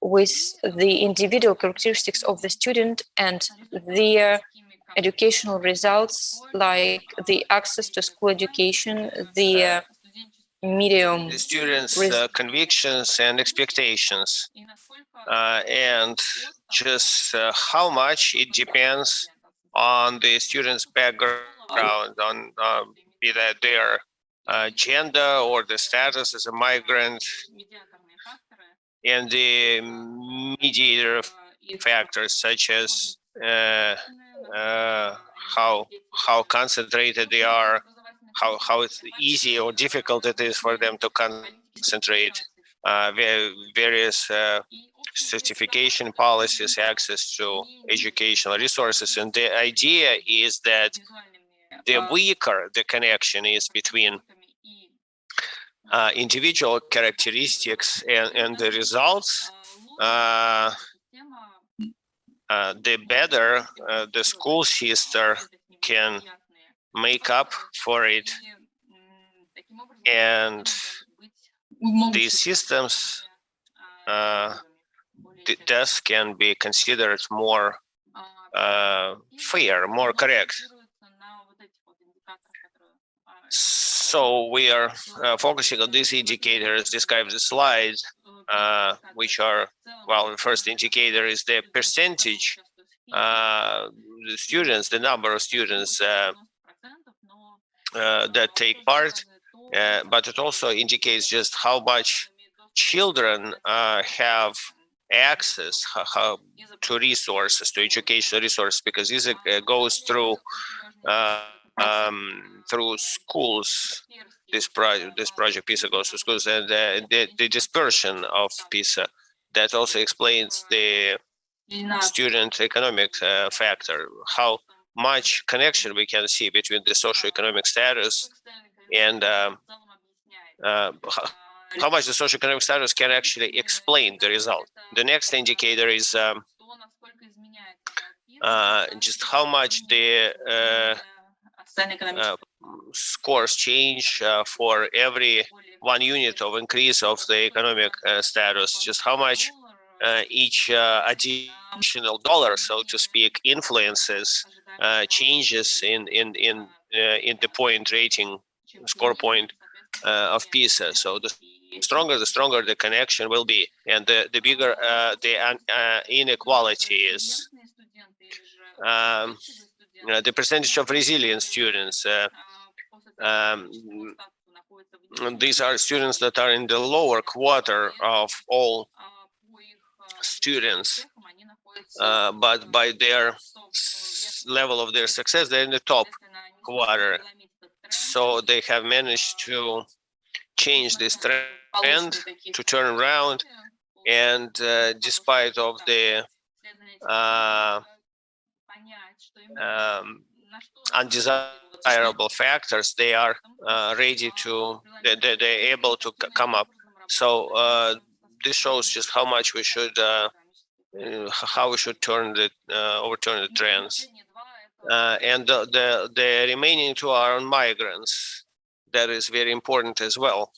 with the individual characteristics of the student and their educational results, like the access to school education, the medium. The students' convictions and expectations, and just how much it depends on the student's background, on be that their gender or the status as a migrant, and the mediator factors such as how concentrated they are, how it's easy or difficult it is for them to concentrate, various certification policies, access to educational resources. And the idea is that the weaker the connection is between individual characteristics and the results, the better the school system can make up for it. And these systems thus can be considered more fair, more correct. So we are focusing on these indicators described in the slide, which are, well, the first indicator is the percentage, the students, the number of students that take part, but it also indicates just how much children have access to resources, to educational resources, because this goes through schools. This project PISA goes to schools, and the dispersion of PISA. That also explains the student economic factor, how much connection we can see between the socioeconomic status and how much the socioeconomic status can actually explain the result. The next indicator is just how much the scores change for every 1 unit of increase of the economic status, just how much each additional dollar, so to speak, influences changes in the point rating, score point of PISA. So the stronger the connection will be, and the bigger the inequality is. The percentage of resilient students. These are students that are in the lower quarter of all students, but by their level of their success, they're in the top quarter. So they have managed to change this trend, to turn around, and despite of the undesirable factors, they are ready to, they're able to come up. So this shows just how much we should, how we should turn the overturn the trends. And the remaining two are on migrants. That is very important as well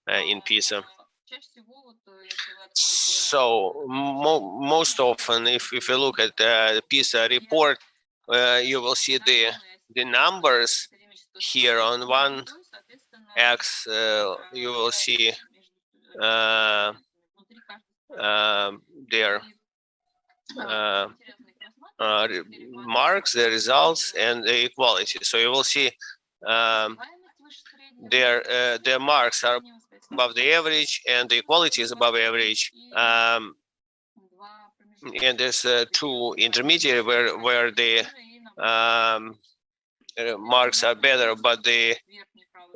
in PISA. So most often, if you look at the PISA report, you will see the numbers here. On one X, you will see their marks, the results, and the equality. So you will see their marks are above the average, and the equality is above average. And there's two intermediate where the marks are better, but the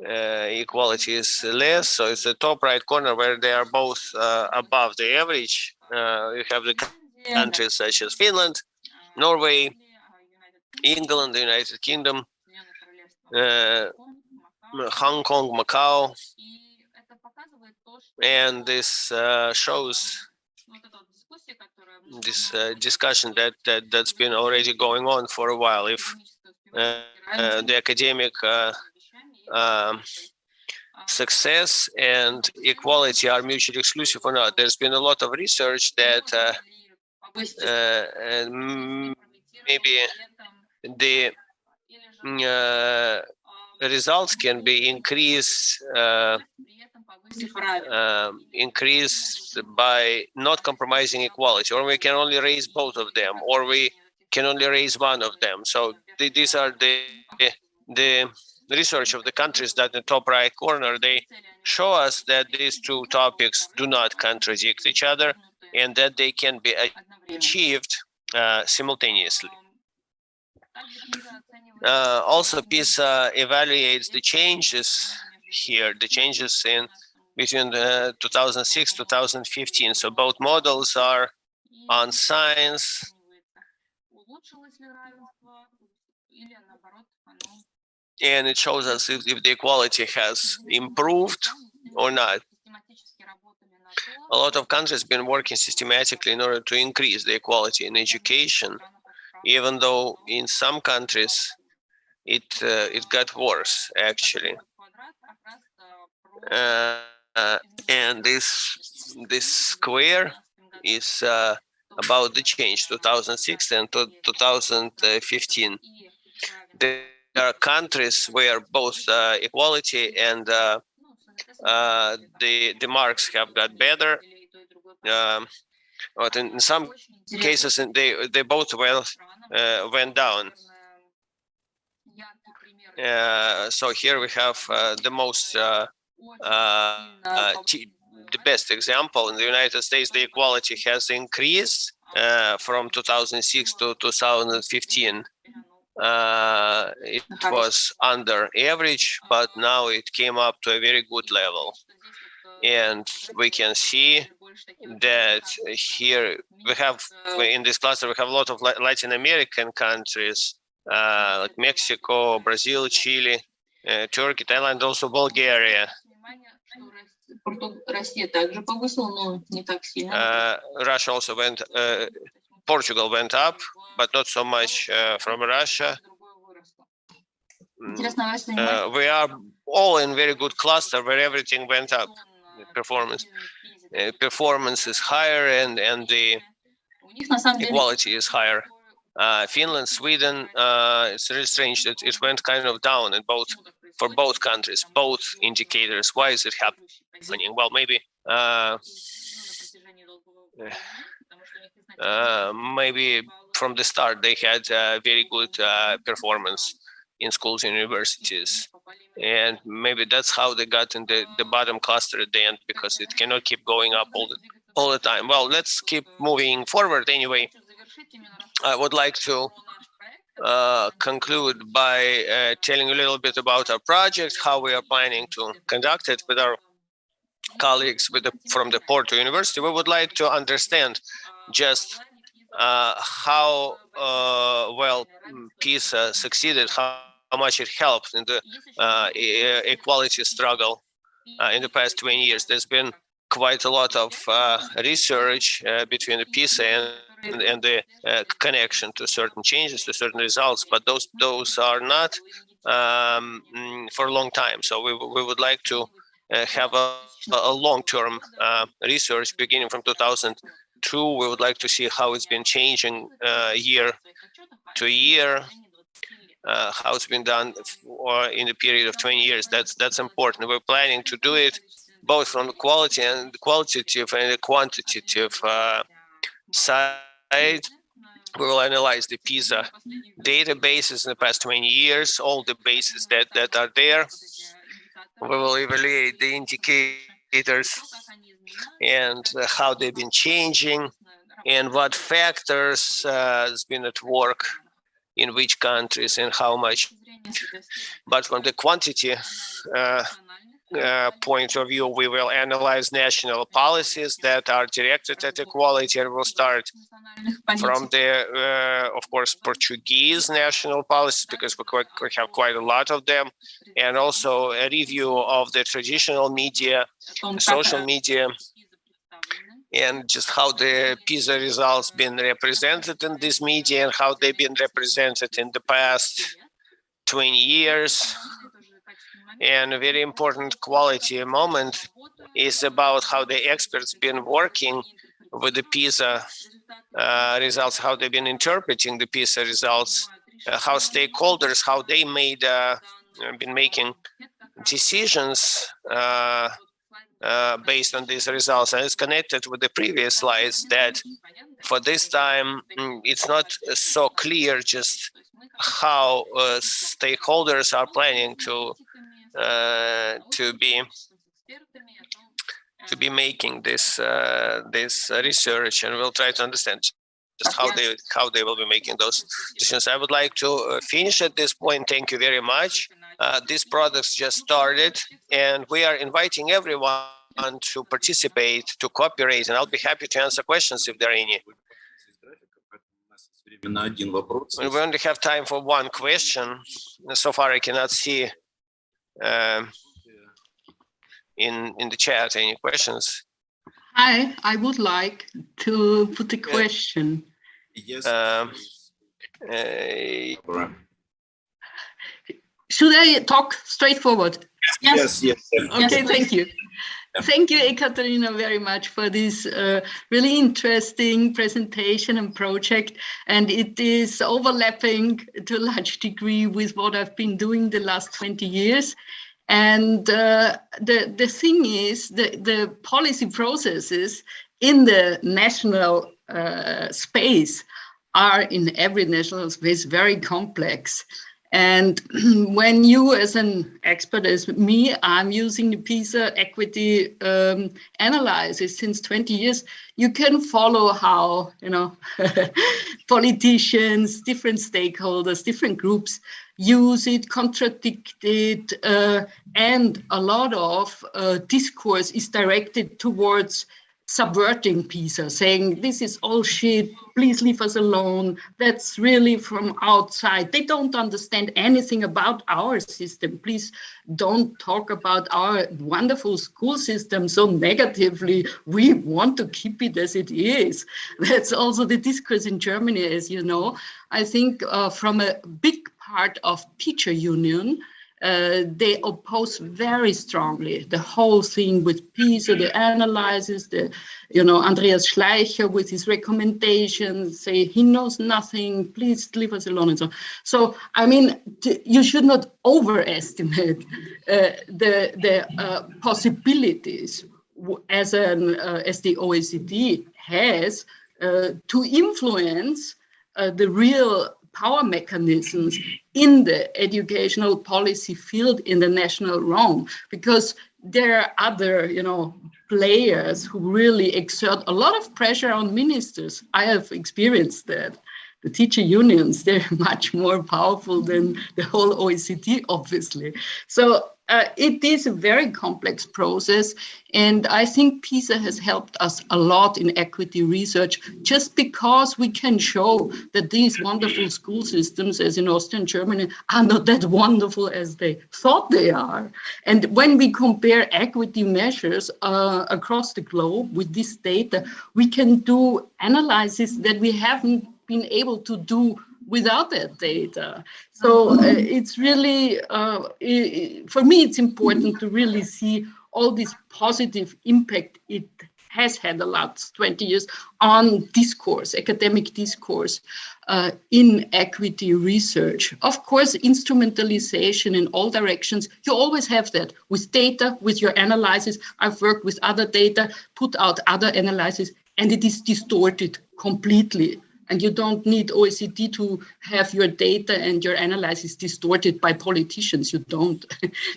equality is less. So it's the top right corner where they are both above the average. You have the countries such as Finland, Norway, England, the United Kingdom, Hong Kong, Macau, and this shows this discussion that's been already going on for a while. If the academic success and equality are mutually exclusive or not. There's been a lot of research that maybe the results can be increased by not compromising equality, or we can only raise both of them, or we can only raise one of them. So these are the research of the countries that in the top right corner, they show us that these two topics do not contradict each other and that they can be achieved simultaneously. Also, PISA evaluates the changes here, the changes in between 2006 2015. So both models are on science. And it shows us if the equality has improved or not. A lot of countries have been working systematically in order to increase the equality in education, even though in some countries it got worse, actually. And this square is about the change 2006 and 2015. There are countries where both equality and the marks have got better, but in some cases they both went down. So here we have the most the best example. In the United States, the equality has increased from 2006 to 2015. It was under average, but now it came up to a very good level. And we can see that here we have, in this cluster, we have a lot of Latin American countries, like Mexico, Brazil, Chile, Turkey, Thailand, also Bulgaria. Russia also went, Portugal went up, but not so much from Russia. we are all in very good cluster where everything went up. Performance is higher and the equality is higher. Finland, Sweden, it's really strange that it went kind of down in for both countries, both indicators. Why is it happening? Well, maybe maybe from the start they had very good performance in schools and universities, and maybe that's how they got in the bottom cluster at the end, because it cannot keep going up all the time. Well, let's keep moving forward anyway. I would like to conclude by telling a little bit about our project, how we are planning to conduct it with our colleagues from the Porto University. We would like to understand just how well PISA succeeded, how much it helped in the equality struggle in the past 20 years. There's been quite a lot of research between the PISA and the connection to certain changes, to certain results, but those are not for a long time. So we would like to have a long-term research beginning from 2002. We would like to see how it's been changing year to year, how it's been done in a period of 20 years. That's important. We're planning to do it both from the qualitative and the quantitative side. We will analyze the PISA databases in the past 20 years, all the bases that are there. We will evaluate the indicators and how they've been changing and what factors has been at work in which countries and how much. But from the quantity point of view, we will analyze national policies that are directed at equality, and we'll start from the, of course, Portuguese national policies, because we have quite a lot of them, and also a review of the traditional media, social media, and just how the PISA results been represented in this media and how they've been represented in the past 20 years. And a very important quality moment is about how the experts been working with the PISA results, how they've been interpreting the PISA results, how stakeholders, how they been making decisions based on these results. And it's connected with the previous slides that for this time, it's not so clear just how stakeholders are planning to be making this research, and we'll try to understand just how they will be making those decisions. I would like to finish at this point. Thank you very much. This product just started, and we are inviting everyone to participate, to cooperate, and I'll be happy to answer questions if there are any. We only have time for one question. So far, I cannot see in the chat any questions. Hi, I would like to put a question. Yes. Should I talk straightforward? Yes. Okay, thank you. Thank you, Ekaterina, very much for this really interesting presentation and project. And it is overlapping to a large degree with what I've been doing the last 20 years. And the thing is, the policy processes in the national space are in every national space very complex. And when you, as an expert, as me, I'm using the PISA equity analysis since 20 years, you can follow how, politicians, different stakeholders, different groups use it, contradict it, and a lot of discourse is directed towards subverting PISA, saying this is all shit, please leave us alone, that's really from outside. They don't understand anything about our system. Please don't talk about our wonderful school system so negatively. We want to keep it as it is. That's also the discourse in Germany, as you know. I think from a big part of teacher union. They oppose very strongly the whole thing with PISA, the analysis, Andreas Schleicher with his recommendations, say he knows nothing, please leave us alone and so on. So, I mean, you should not overestimate the possibilities as the OECD has to influence the real power mechanisms in the educational policy field in the national realm, because there are other, players who really exert a lot of pressure on ministers. I have experienced that. The teacher unions, they're much more powerful than the whole OECD, obviously. So it is a very complex process. And I think PISA has helped us a lot in equity research, just because we can show that these wonderful school systems, as in Austria and Germany, are not that wonderful as they thought they are. And when we compare equity measures across the globe with this data, we can do analysis that we haven't been able to do without that data. So it's really, for me, it's important to really see all this positive impact it has had the last 20 years on discourse, academic discourse in equity research. Of course, instrumentalization in all directions, you always have that with data, with your analysis. I've worked with other data, put out other analysis, and it is distorted completely. And you don't need OECD to have your data and your analysis distorted by politicians. You don't,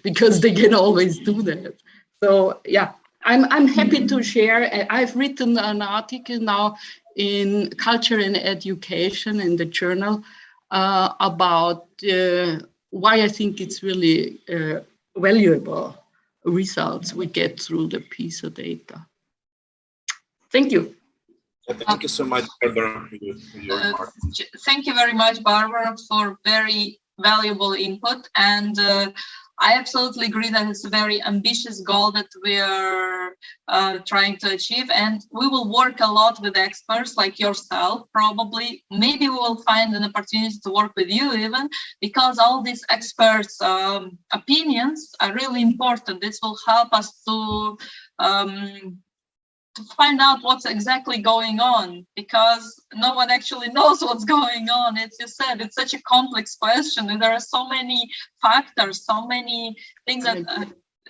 because they can always do that. So yeah, I'm happy to share. I've written an article now in Culture and Education in the journal about why I think it's really valuable results we get through the PISA data. Thank you. Thank you so much, Barbara, for your remarks. Thank you very much, Barbara, for very valuable input. And I absolutely agree that it's a very ambitious goal that we are trying to achieve. And we will work a lot with experts like yourself, probably. Maybe we will find an opportunity to work with you even, because all these experts' opinions are really important. This will help us to find out what's exactly going on, because no one actually knows what's going on. As you said, it's such a complex question, and there are so many factors, so many things that,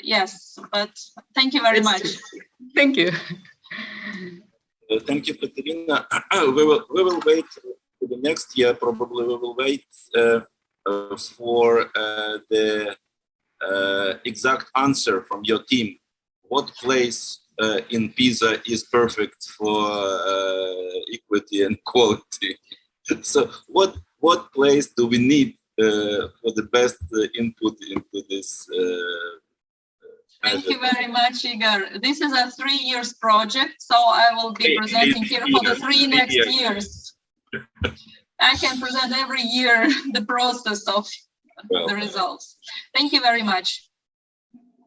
yes, but thank you very much. Thank you. Thank you, Ekaterina. We will wait for the next year. Probably we will wait for the exact answer from your team. What place in PISA is perfect for equity and quality? So what place do we need for the best input into this? Thank you very much, Igor. This is a 3 years project, so I will be presenting here for the 3 next years. I can present every year the process of the results. Thank you very much.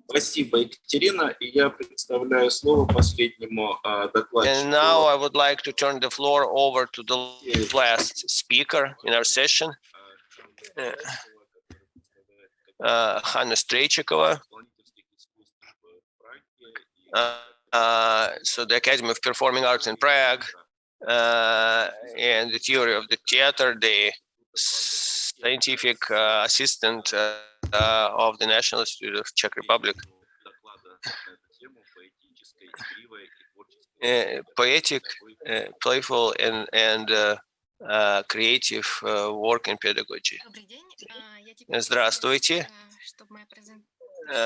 Спасибо, Екатерина. И я предоставляю слово последнему докладчику. And now I would like to turn the floor over to the last speaker in our session, Hana Strejčková. So the Academy of Performing Arts in Prague and the theory of the theater, the scientific assistant of the National Institute of Czech Republic. Poetic, playful, and creative work in pedagogy. Здравствуйте.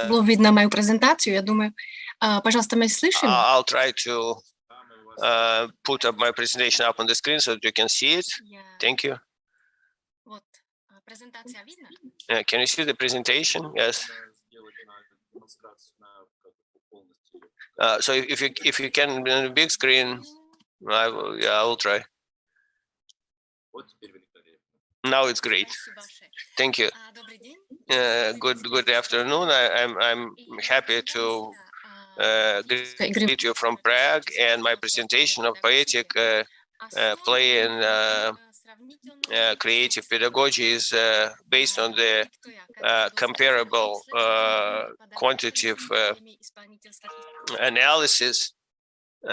Было видно мою презентацию, я думаю. Пожалуйста, мы слышим? I'll try to put up my presentation up on the screen so that you can see it. Thank you. Вот, презентация видно? Can you see the presentation? Yes. So if you can on the big screen, I will try. Now it's great. Thank you. Good afternoon. I'm happy to greet you from Prague, and my presentation of Poetic, play and creative pedagogy is based on the comparable quantitative analysis in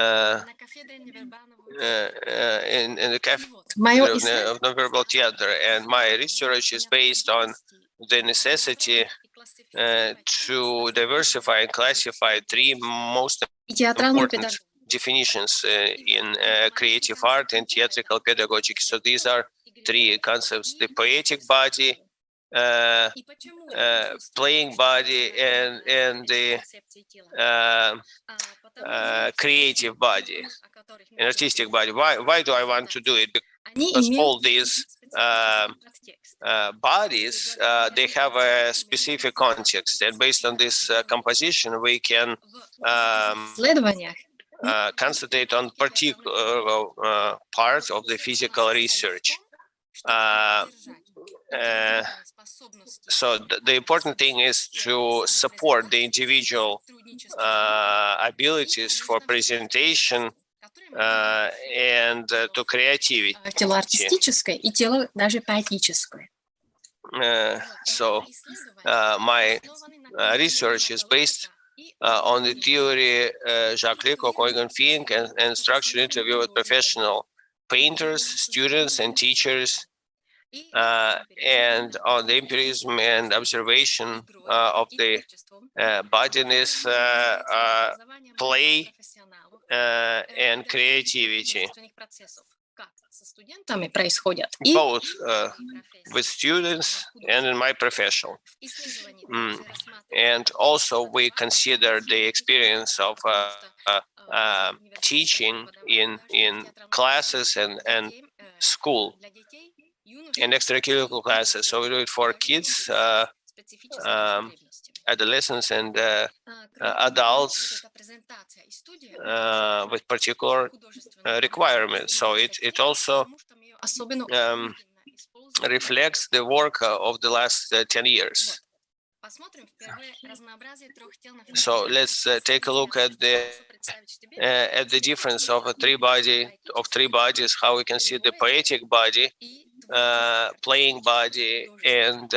the cafe of nonverbal theater, and my research is based on the necessity to diversify and classify three most important definitions in creative art and theatrical pedagogy. So these are three concepts: the poetic body, playing body, and the creative body, an artistic body. Why do I want to do it? Because all these bodies, they have a specific context, and based on this composition, we can concentrate on particular parts of the physical research. So the important thing is to support the individual abilities for presentation and to creativity. Тело артистическое и тело даже поэтическое. So my research is based on the theory Jacques Lecoq, Eugen Fink, and structured interview with professional painters, students, and teachers, and on the empirism and observation of the bodiness, play, and creativity, both with students and in my profession. And also we consider the experience of teaching in classes and school and extracurricular classes. So we do it for kids, adolescents, and adults with particular requirements. So it also reflects the work of the last 10 years. So let's take a look at the difference of three bodies, how we can see the poetic body, playing body, and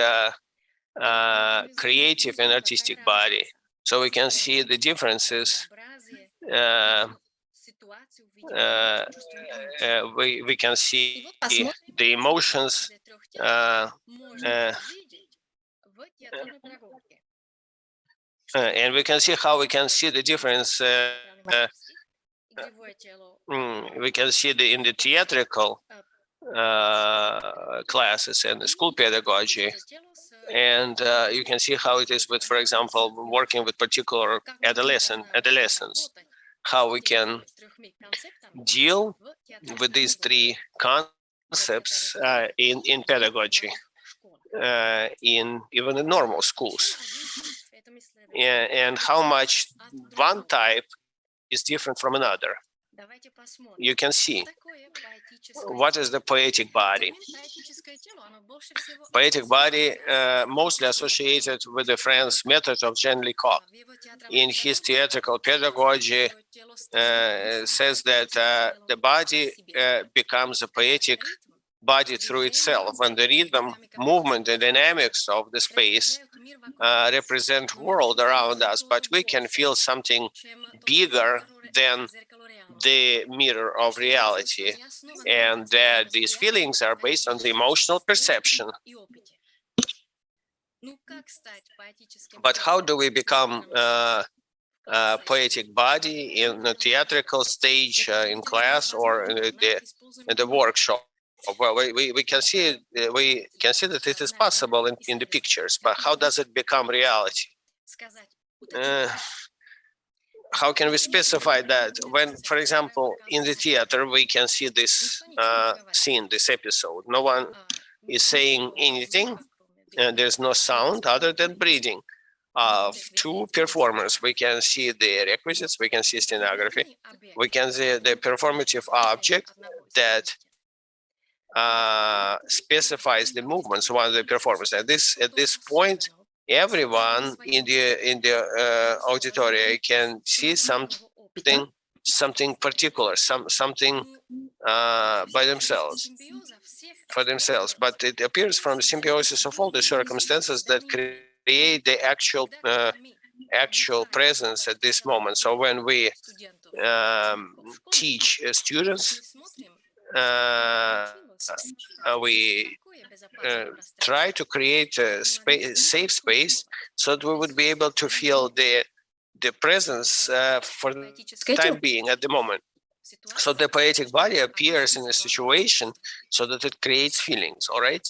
creative and artistic body. So we can see the differences. We can see the emotions and we can see how we can see the difference. We can see in the theatrical classes and the school pedagogy, and you can see how it is with, for example, working with particular adolescents, how we can deal with these three concepts in pedagogy, even in normal schools, and how much one type is different from another. You can see what is the poetic body. Poetic body mostly associated with the French method of Jean Lecoq. In his theatrical pedagogy, says that the body becomes a poetic body through itself, when the rhythm, movement, and dynamics of the space represent world around us, but we can feel something bigger than the mirror of reality, and that these feelings are based on the emotional perception. But how do we become a poetic body in a theatrical stage, in class, or in the workshop? Well, we can see that it is possible in the pictures, but how does it become reality? How can we specify that? When, for example, in the theater, we can see this scene, this episode. No one is saying anything, and there's no sound other than breathing of two performers. We can see the requisites, we can see stenography, we can see the performative object that specifies the movements of one of the performers. At this point, everyone in the auditory can see something something particular, something by themselves, for themselves, but it appears from the symbiosis of all the circumstances that create the actual presence at this moment. So when we teach students, we try to create a safe space so that we would be able to feel the presence for the time being at the moment. So the poetic body appears in a situation so that it creates feelings, all right?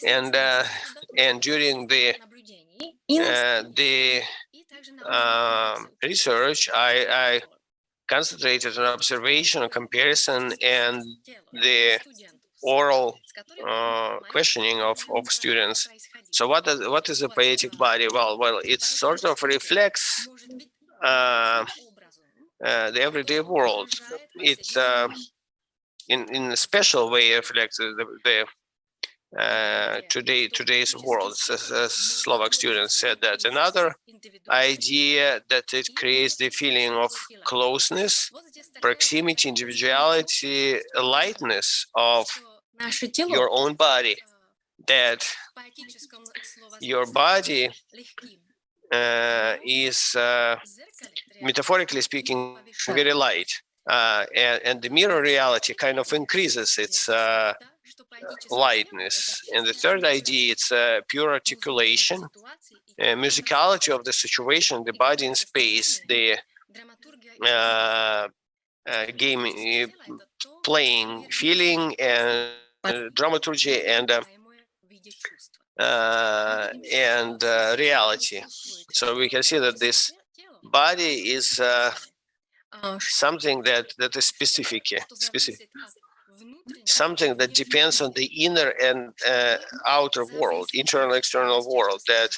And during the research, I concentrated on observation, on comparison, and the oral questioning of students. So what is a poetic body? Well, it sort of reflects the everyday world. It in a special way reflects the today's world. As Slovak students said that. Another idea that it creates the feeling of closeness, proximity, individuality, lightness of your own body, that your body is, metaphorically speaking, very light, and the mirror reality kind of increases its lightness. And the third idea, it's pure articulation, musicality of the situation, the body in space, the game, playing, feeling, and dramaturgy, and reality. So we can see that this body is something that is specific, something that depends on the inner and outer world, internal, external world, that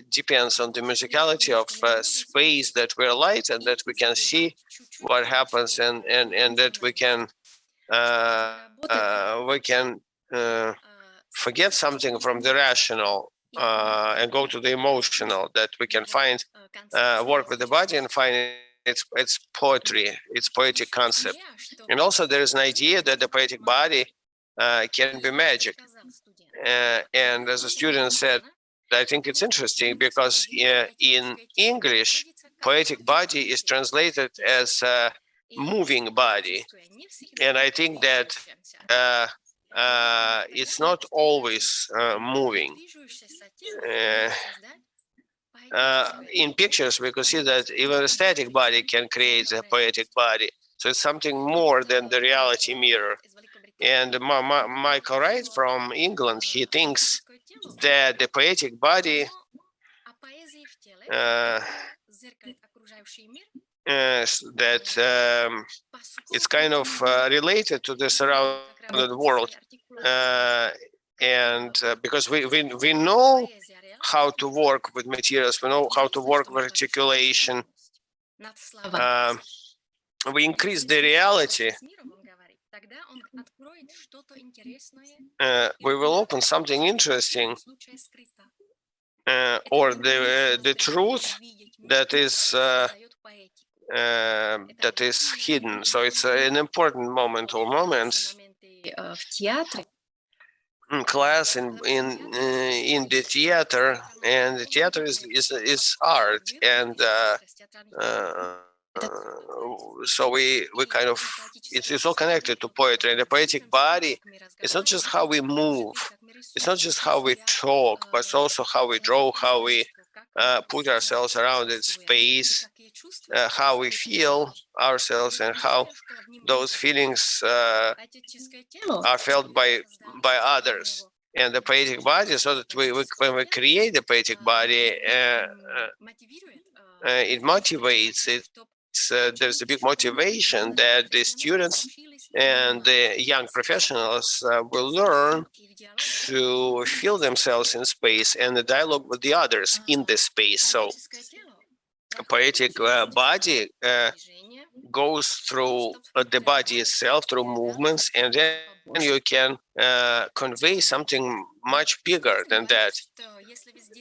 depends on the musicality of space, that we're light and that we can see what happens, and that we can forget something from the rational and go to the emotional, that we can find work with the body and find its poetry, its poetic concept. And also there is an idea that the poetic body can be magic. And as a student said, I think it's interesting because in English, poetic body is translated as moving body. And I think that it's not always moving. In pictures, we could see that even a static body can create a poetic body. So it's something more than the reality mirror. And Michael Wright from England, he thinks that the poetic body it's kind of related to the surrounding world, and because we know how to work with materials, we know how to work with articulation, we increase the reality, we will open something interesting, or the truth that is hidden. So it's an important moment or moments. Class in the theater, and the theater is art, and so we kind of, it's all connected to poetry. And the poetic body, it's not just how we move, it's not just how we talk, but it's also how we draw, how we put ourselves around in space, how we feel ourselves, and how those feelings are felt by others. And the poetic body, so that when we create the poetic body, it motivates. There's a big motivation that the students and the young professionals will learn to feel themselves in space and the dialogue with the others in the space. So a poetic body goes through the body itself, through movements, and then you can convey something much bigger than that.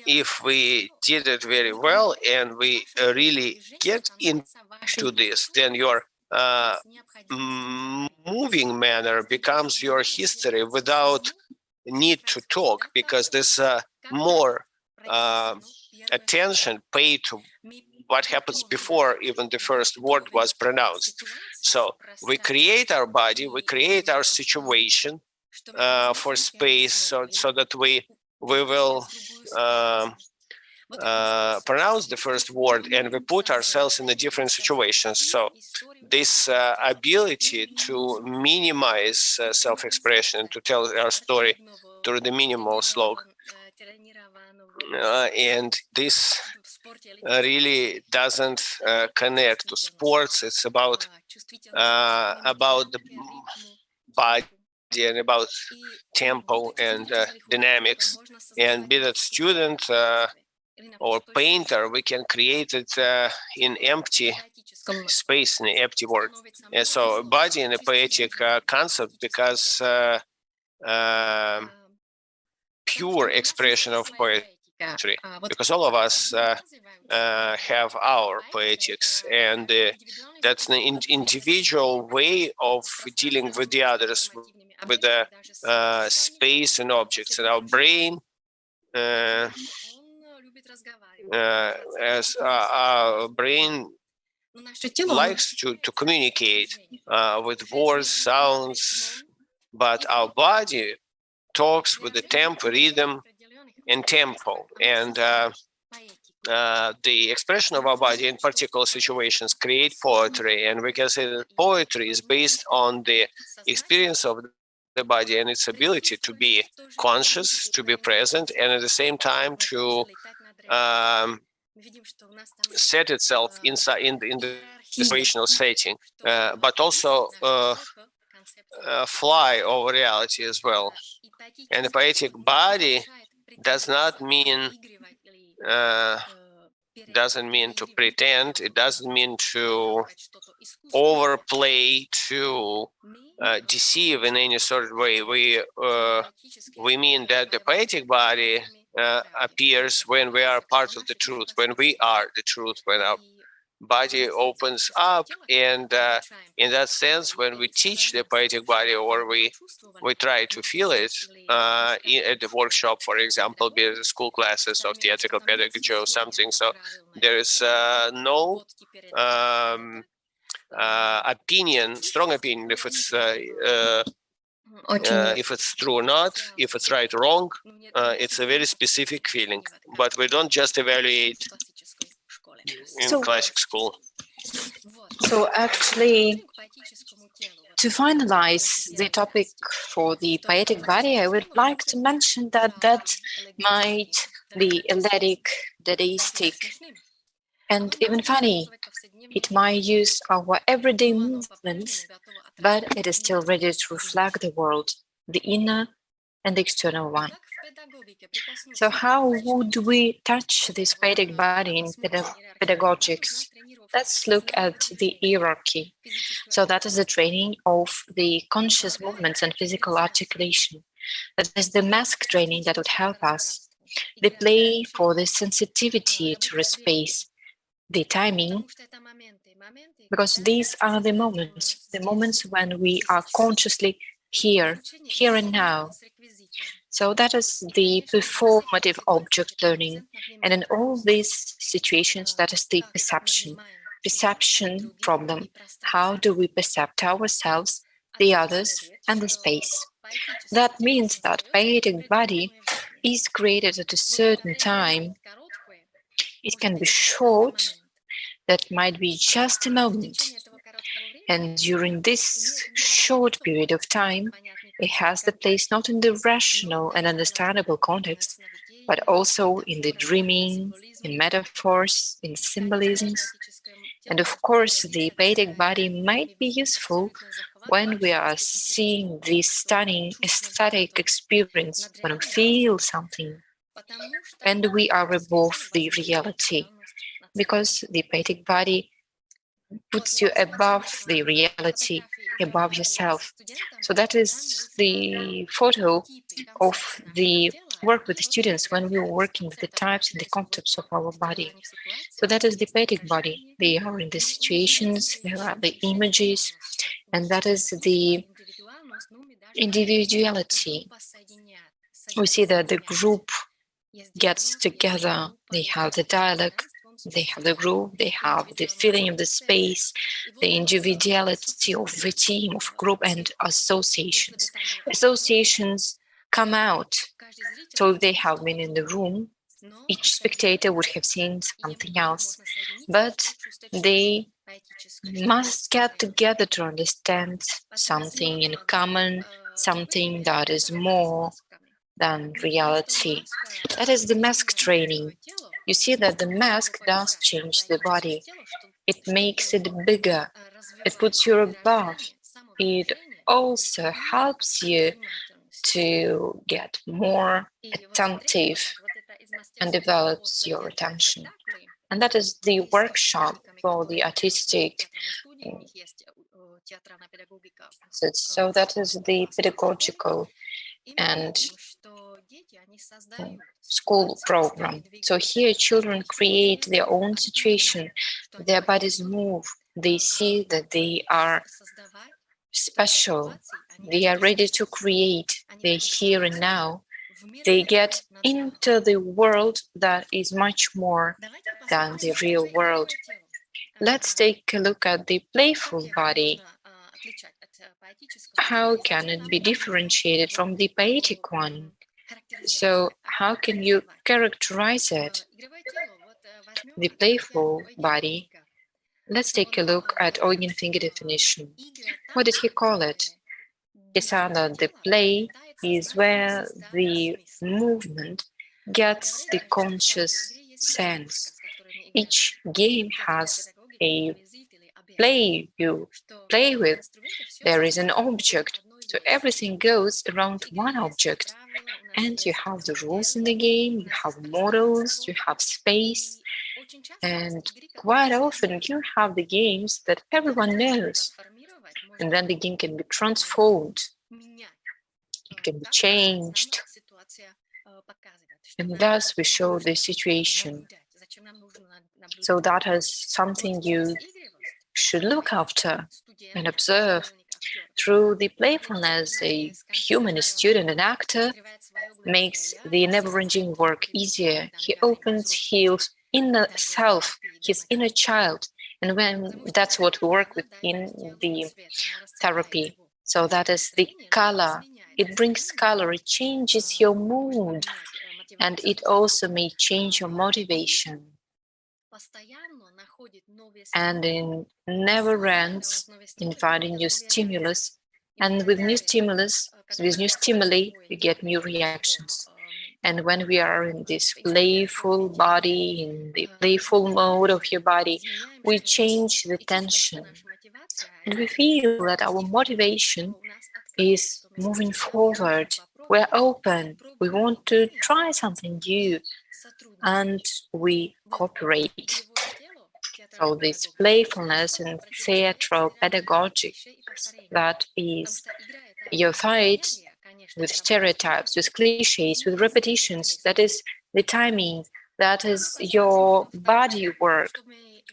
if we did it very well and we really get into this, then your moving manner becomes your history without need to talk, because there's more attention paid to what happens before even the first word was pronounced. So we create our body, we create our situation for space, so that we will pronounce the first word, and we put ourselves in the different situations. So this ability to minimize self-expression, to tell our story through the minimal slog, and this really doesn't connect to sports. It's about the body and about tempo and dynamics. And be that student or painter, we can create it in empty space, in an empty word. And so body in a poetic concept, because pure expression of poetry, because all of us have our poetics, and that's an individual way of dealing with the others, with the space and objects. And our brain, as our brain likes to communicate with words, sounds, but our body talks with the tempo, rhythm, and tempo. And the expression of our body in particular situations create poetry. And we can say that poetry is based on the experience of the body and its ability to be conscious, to be present, and at the same time to set itself inside in the situational setting, but also fly over reality as well. And the poetic body doesn't mean to pretend. It doesn't mean to overplay, to deceive in any sort of way. We mean that the poetic body appears when we are part of the truth, when we are the truth, when our body opens up. And in that sense, when we teach the poetic body, or we try to feel it at the workshop, for example, be it the school classes of theatrical pedagogy or something. So there is no strong opinion if it's true or not, if it's right or wrong. It's a very specific feeling, but we don't just evaluate in classic school. So actually, to finalize the topic for the poetic body, I would like to mention that that might be athletic, dadaistic, and even funny. It might use our everyday movements, but it is still ready to reflect the world, the inner and the external one. So how would we touch this poetic body in pedagogics? Let's look at the hierarchy. So that is the training of the conscious movements and physical articulation. That is the mask training that would help us. The play for the sensitivity to the space, the timing, because these are the moments when we are consciously here and now. So that is the performative object learning. And in all these situations, that is the perception problem. How do we perceive ourselves, the others, and the space? That means that poetic body is created at a certain time. It can be short, that might be just a moment. And during this short period of time, it has the place not in the rational and understandable context, but also in the dreaming, in metaphors, in symbolisms. And of course, the poetic body might be useful when we are seeing this stunning aesthetic experience, when we feel something, and we are above the reality, because the poetic body puts you above the reality, above yourself. So that is the photo of the work with the students when we were working with the types and the concepts of our body. So that is the poetic body. They are in the situations, there are the images, and that is the individuality. We see that the group gets together, they have the dialogue, they have the group, they have the feeling of the space, the individuality of the team, of group, and associations. Associations come out. So if they have been in the room, each spectator would have seen something else, but they must get together to understand something in common, something that is more than reality. That is the mask training. You see that the mask does change the body. It makes it bigger. It puts you above. It also helps you to get more attentive and develops your attention. And that is the workshop for the artistic. So that is the pedagogical and school program. So here children create their own situation, their bodies move, they see that they are special, they are ready to create, they're here and now. They get into the world that is much more than the real world. Let's take a look at the playful body. How can it be differentiated from the poetic one? So how can you characterize it? The playful body. Let's take a look at Eugen Finger definition. What did he call it? He said that the play is where the movement gets the conscious sense. Each game has a play you play with. There is an object, so everything goes around one object. And you have the rules in the game, you have models, you have space, and quite often you have the games that everyone knows. And then the game can be transformed, it can be changed, and thus we show the situation. So that is something you should look after and observe. Through the playfulness, a human student and actor makes the never-ending work easier. He opens his inner self, his inner child, and when that's what we work with in the therapy. So that is the color. It brings color, it changes your mood, and it also may change your motivation. And it never ends in finding new stimulus, and with new stimulus, with new stimuli, we get new reactions. And when we are in this playful body, in the playful mode of your body, we change the tension. And we feel that our motivation is moving forward. We're open. We want to try something new. And we cooperate. So this playfulness and theatrical pedagogy, that is your fight with stereotypes, with cliches, with repetitions, that is the timing, that is your body work.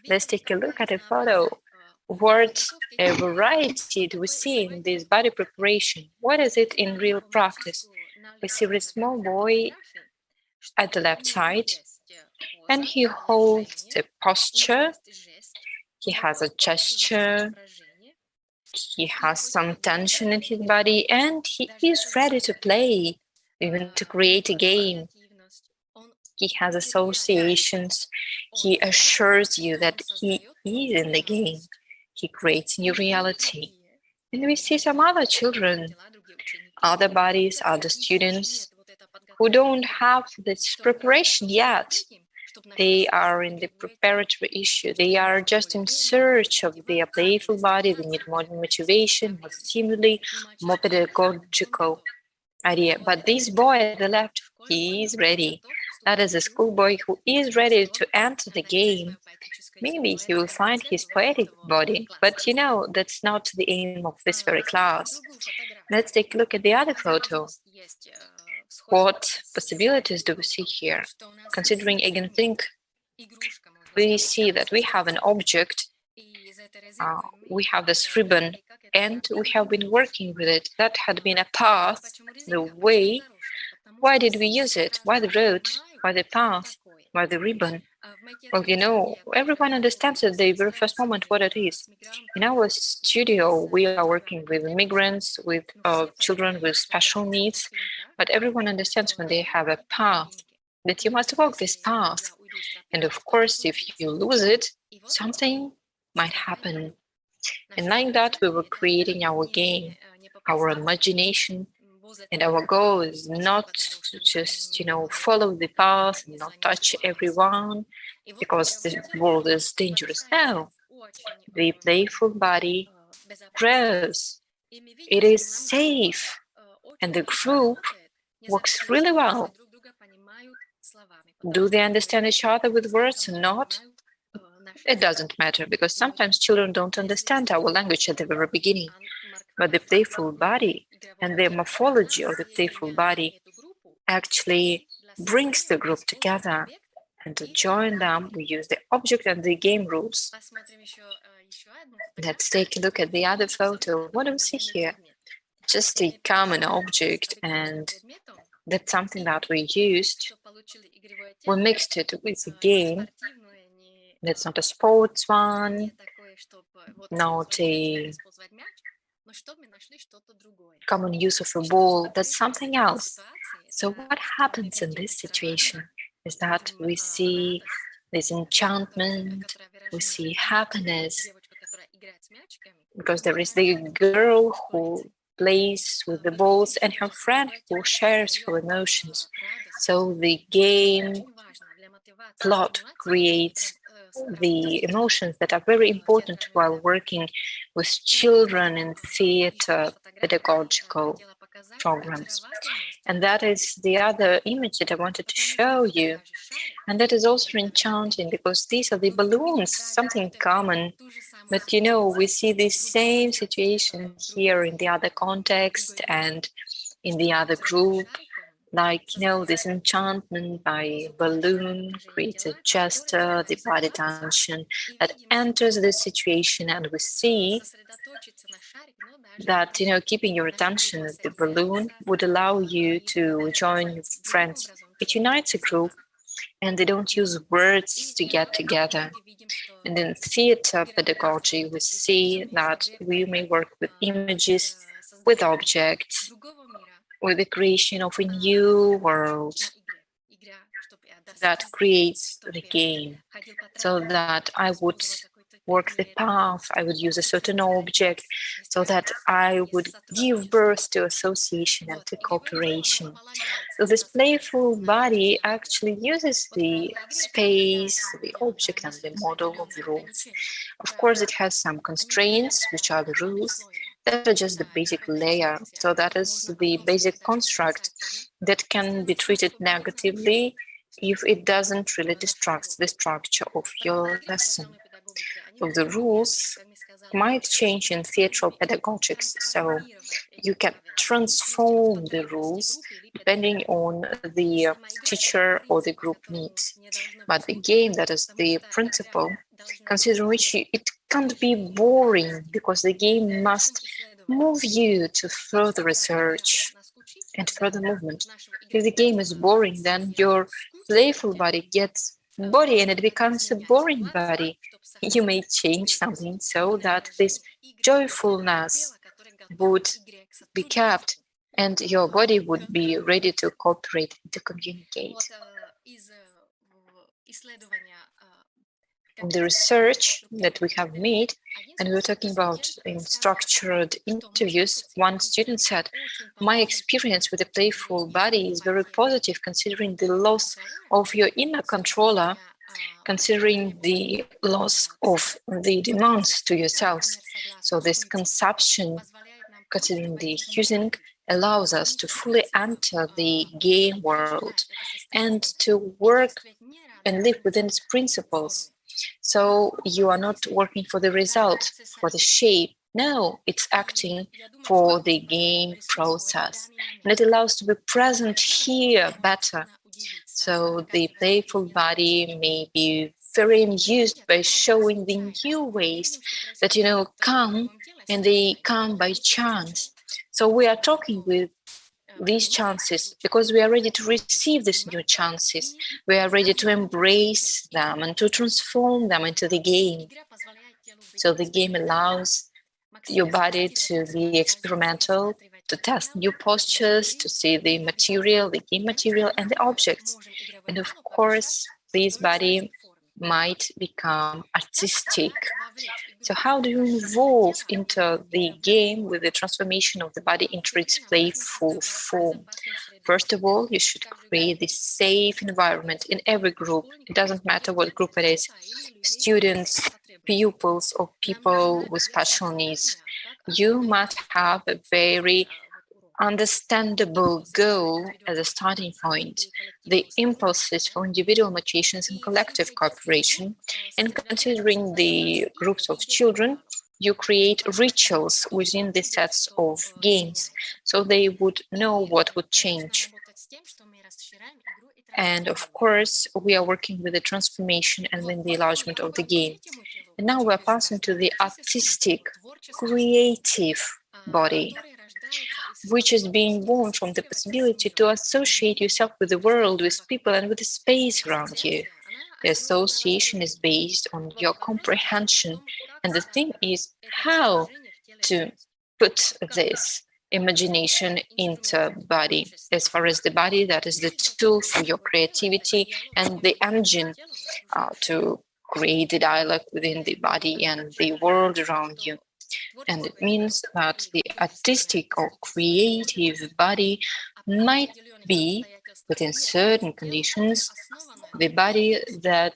Let's take a look at a photo. What a variety do we see in this body preparation? What is it in real practice? We see a small boy at the left side, and he holds a posture, he has a gesture, he has some tension in his body, and he is ready to play, even to create a game. He has associations, he assures you that he is in the game, he creates new reality. And we see some other children, other bodies, other students, who don't have this preparation yet. They are in the preparatory issue. They are just in search of their playful body. They need more motivation, more stimuli, more pedagogical idea. But this boy at the left, he is ready. That is a schoolboy who is ready to enter the game. Maybe he will find his poetic body, but you know, that's not the aim of this very class. Let's take a look at the other photo. what possibilities do we see here? Considering again, think, we see that we have an object, we have this ribbon, and we have been working with it. That had been a path, the way. Why did we use it? Why the road? Why the path? Why the ribbon? Well, you know, everyone understands at the very first moment what it is. In our studio, we are working with immigrants, with children with special needs, but everyone understands when they have a path, that you must walk this path. And of course, if you lose it, something might happen. And like that, we were creating our game, our imagination. And our goal is not to just, you know, follow the path and not touch everyone because the world is dangerous. No, the playful body grows. It is safe. And the group works really well. Do they understand each other with words or not? It doesn't matter, because sometimes children don't understand our language at the very beginning. But the playful body and the morphology of the playful body actually brings the group together. And to join them, we use the object and the game rules. Let's take a look at the other photo. What do we see here? Just a common object, and that's something that we used. We mixed it with a game. That's not a sports one, not a common use of a ball. That's something else. So what happens in this situation is that we see this enchantment, we see happiness, because there is the girl who plays with the balls and her friend who shares her emotions. So the game plot creates the emotions that are very important while working with children in theater pedagogical programs. And that is the other image that I wanted to show you. And that is also enchanting, because these are the balloons, something common. But you know, we see the same situation here in the other context and in the other group. Like, you know, this enchantment by balloon creates a gesture, the body tension that enters the situation, and we see that, you know, keeping your attention at the balloon would allow you to join your friends. It unites a group, and they don't use words to get together. And in theater pedagogy, we see that we may work with images, with objects, with the creation of a new world that creates the game, so that I would work the path, I would use a certain object, so that I would give birth to association and to cooperation. So this playful body actually uses the space, the object, and the model of the rules. Of course, it has some constraints, which are the rules. That are just the basic layer. So that is the basic construct that can be treated negatively if it doesn't really disrupt the structure of your lesson. So the rules might change in theatrical pedagogics. So you can transform the rules depending on the teacher or the group needs. But the game, that is the principle, considering which it can't be boring, because the game must move you to further research and further movement. If the game is boring, then your playful body gets body and it becomes a boring body. You may change something so that this joyfulness would be kept and your body would be ready to cooperate and to communicate. The research that we have made, and we were talking about in structured interviews, one student said, my experience with the playful body is very positive, considering the loss of your inner controller, considering the loss of the demands to yourselves. So this consumption, considering the using, allows us to fully enter the game world and to work and live within its principles. So you are not working for the result, for the shape, No, it's acting for the game process, and it allows to be present here better. So the playful body may be very amused by showing the new ways that, come, and they come by chance. So we are talking with these chances because we are ready to receive these new chances. We are ready to embrace them and to transform them into the game. So the game allows your body to be experimental, to test new postures, to see the material, the game material, and the objects. And of course, this body might become artistic. So how do you evolve into the game with the transformation of the body into its playful form? First of all, you should create this safe environment in every group. It doesn't matter what group it is, students, pupils, or people with special needs. You must have a very understandable goal as a starting point, the impulses for individual motivations and collective cooperation, and considering the groups of children, you create rituals within the sets of games, so they would know what would change. And of course, we are working with the transformation and then the enlargement of the game. And now we're passing to the artistic, creative body, which is being born from the possibility to associate yourself with the world, with people, and with the space around you. The association is based on your comprehension, and the thing is how to put this imagination into body. As far as the body, that is the tool for your creativity and the engine to create the dialogue within the body and the world around you. And it means that the artistic or creative body might be, within certain conditions, the body that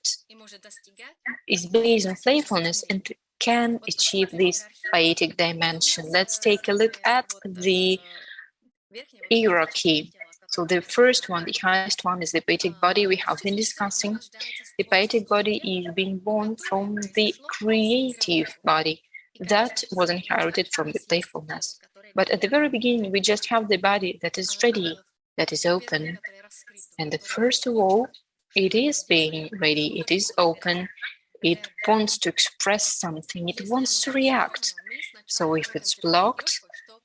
is based on playfulness and can achieve this poetic dimension. Let's take a look at the hierarchy. So the first one, the highest one, is the poetic body we have been discussing. The poetic body is being born from the creative body that was inherited from the playfulness. But at the very beginning, we just have the body that is ready, that is open. And first of all, it is being ready, it is open, it wants to express something, it wants to react. So if it's blocked,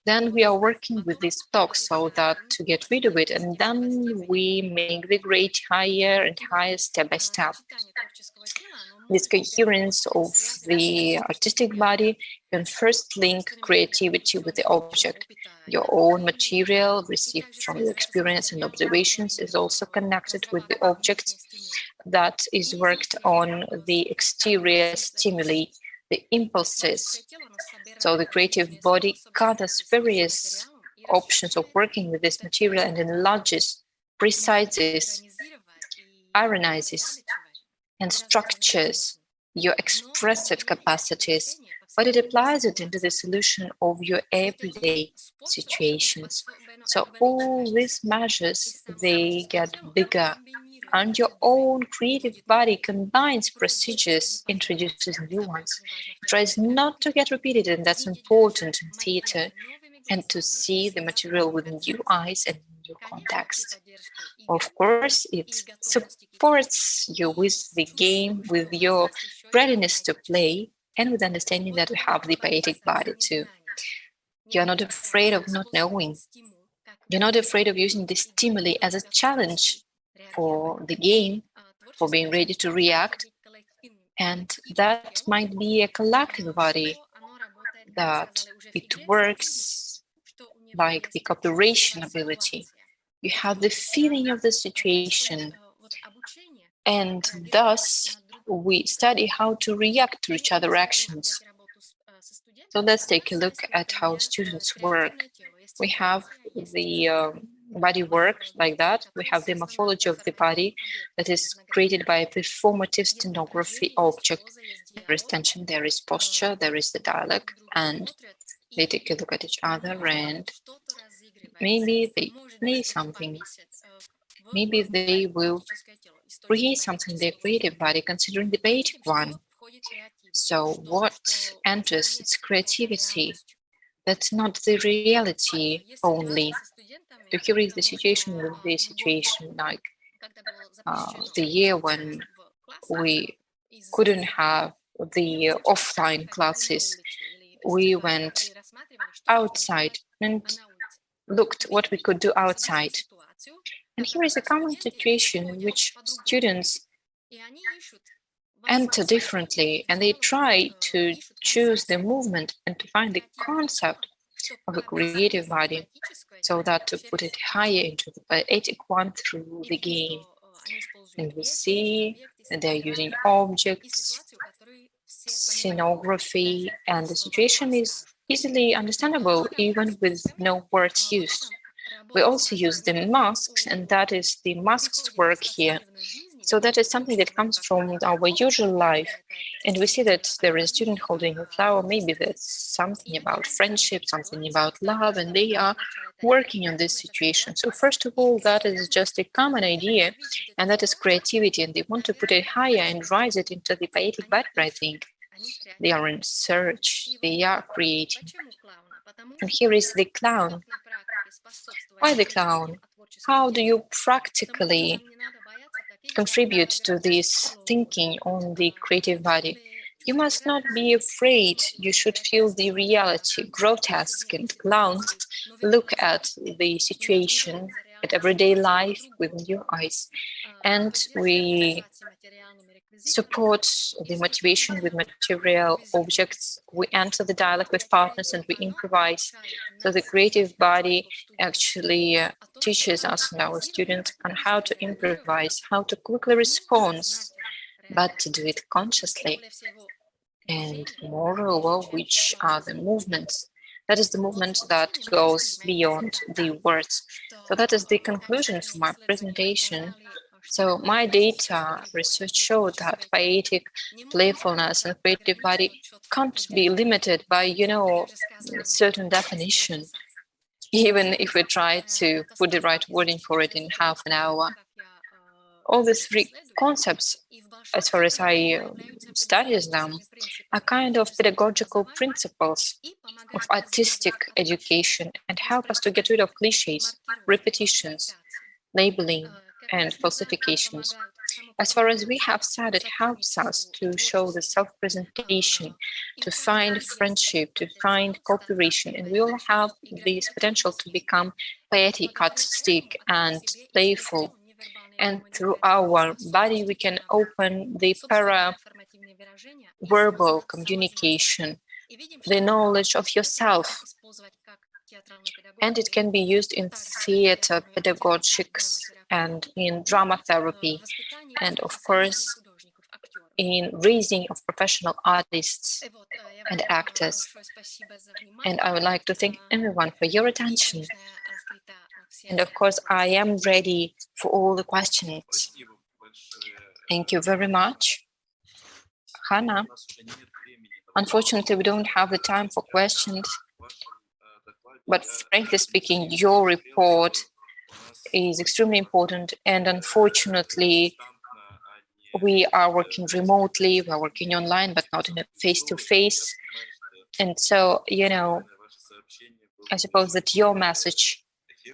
then we are working with this block so that to get rid of it, and then we make the grade higher and higher step by step. This coherence of the artistic body can first link creativity with the object. Your own material received from your experience and observations is also connected with the object that is worked on, the exterior stimuli, the impulses. So the creative body gathers various options of working with this material and enlarges, precises, ironizes, and structures your expressive capacities, but it applies it into the solution of your everyday situations. So all these measures, they get bigger, and your own creative body combines procedures, introduces new ones. It tries not to get repeated, and that's important in theater, and to see the material with new eyes and new context. Of course, it supports you with the game, with your readiness to play, and with understanding that we have the poetic body too. You're not afraid of not knowing. You're not afraid of using the stimuli as a challenge for the game, for being ready to react. And that might be a collective body, that it works like the cooperation ability. You have the feeling of the situation, and thus we study how to react to each other's actions. So let's take a look at how students work. We have the body work like that. We have the morphology of the body that is created by a performative stenography object. There is tension, there is posture, there is the dialogue, and they take a look at each other, and maybe they play something. Maybe they will create something in their creative body, considering the poetic one. So what enters its creativity? That's not the reality only. So here is the situation with the situation like the year when we couldn't have the offline classes. We went outside and looked what we could do outside. And here is a common situation in which students enter differently and they try to choose the movement and to find the concept of a creative body, so that to put it higher into the poetic one through the game. And we see that they're using objects, scenography, and the situation is easily understandable even with no words used. We also use the masks, and that is the masks work here. So that is something that comes from our usual life. And we see that there is a student holding a flower, maybe that's something about friendship, something about love, and they are working on this situation. So first of all, that is just a common idea, and that is creativity, and they want to put it higher and rise it into the poetic body, I think. They are in search, they are creating. And here is the clown. Why the clown? How do you practically contribute to this thinking on the creative body? You must not be afraid. You should feel the reality. Grotesque and clowns look at the situation, at everyday life with your eyes. And we support the motivation with material objects. We enter the dialogue with partners and we improvise. So the creative body actually teaches us and our students on how to improvise, how to quickly respond, but to do it consciously. And moreover, which are the movements? That is the movement that goes beyond the words. So that is the conclusion for my presentation. So my data research showed that poetic playfulness and creative body can't be limited by, a certain definition, even if we try to put the right wording for it in half an hour. All these three concepts, as far as I study them, are kind of pedagogical principles of artistic education and help us to get rid of cliches, repetitions, labeling, and falsifications. As far as we have said, it helps us to show the self-presentation, to find friendship, to find cooperation, and we all have this potential to become poetic, artistic, and playful. And through our body, we can open the para-verbal communication, the knowledge of yourself. And it can be used in theater pedagogics and in drama therapy, and of course, in raising of professional artists and actors. And I would like to thank everyone for your attention. And of course, I am ready for all the questions. Thank you very much. Hana, unfortunately, we don't have the time for questions, but frankly speaking, your report is extremely important, and unfortunately, we are working remotely, we're working online, but not in a face-to-face. And so, I suppose that your message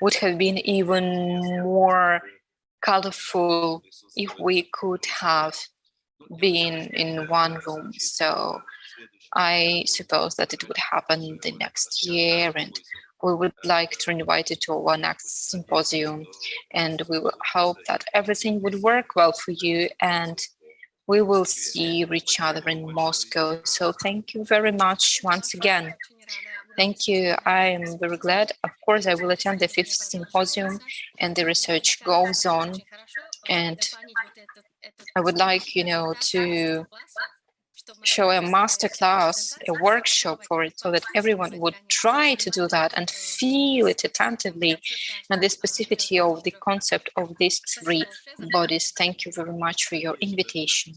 would have been even more colorful if we could have been in one room. So I suppose that it would happen the next year, and we would like to invite you to our next symposium, and we will hope that everything would work well for you, and we will see each other in Moscow. So thank you very much once again. Thank you. I am very glad. Of course, I will attend the 5th symposium, and the research goes on. And I would like, to show a master class, a workshop for it, so that everyone would try to do that and feel it attentively, and the specificity of the concept of these three bodies. Thank you very much for your invitation.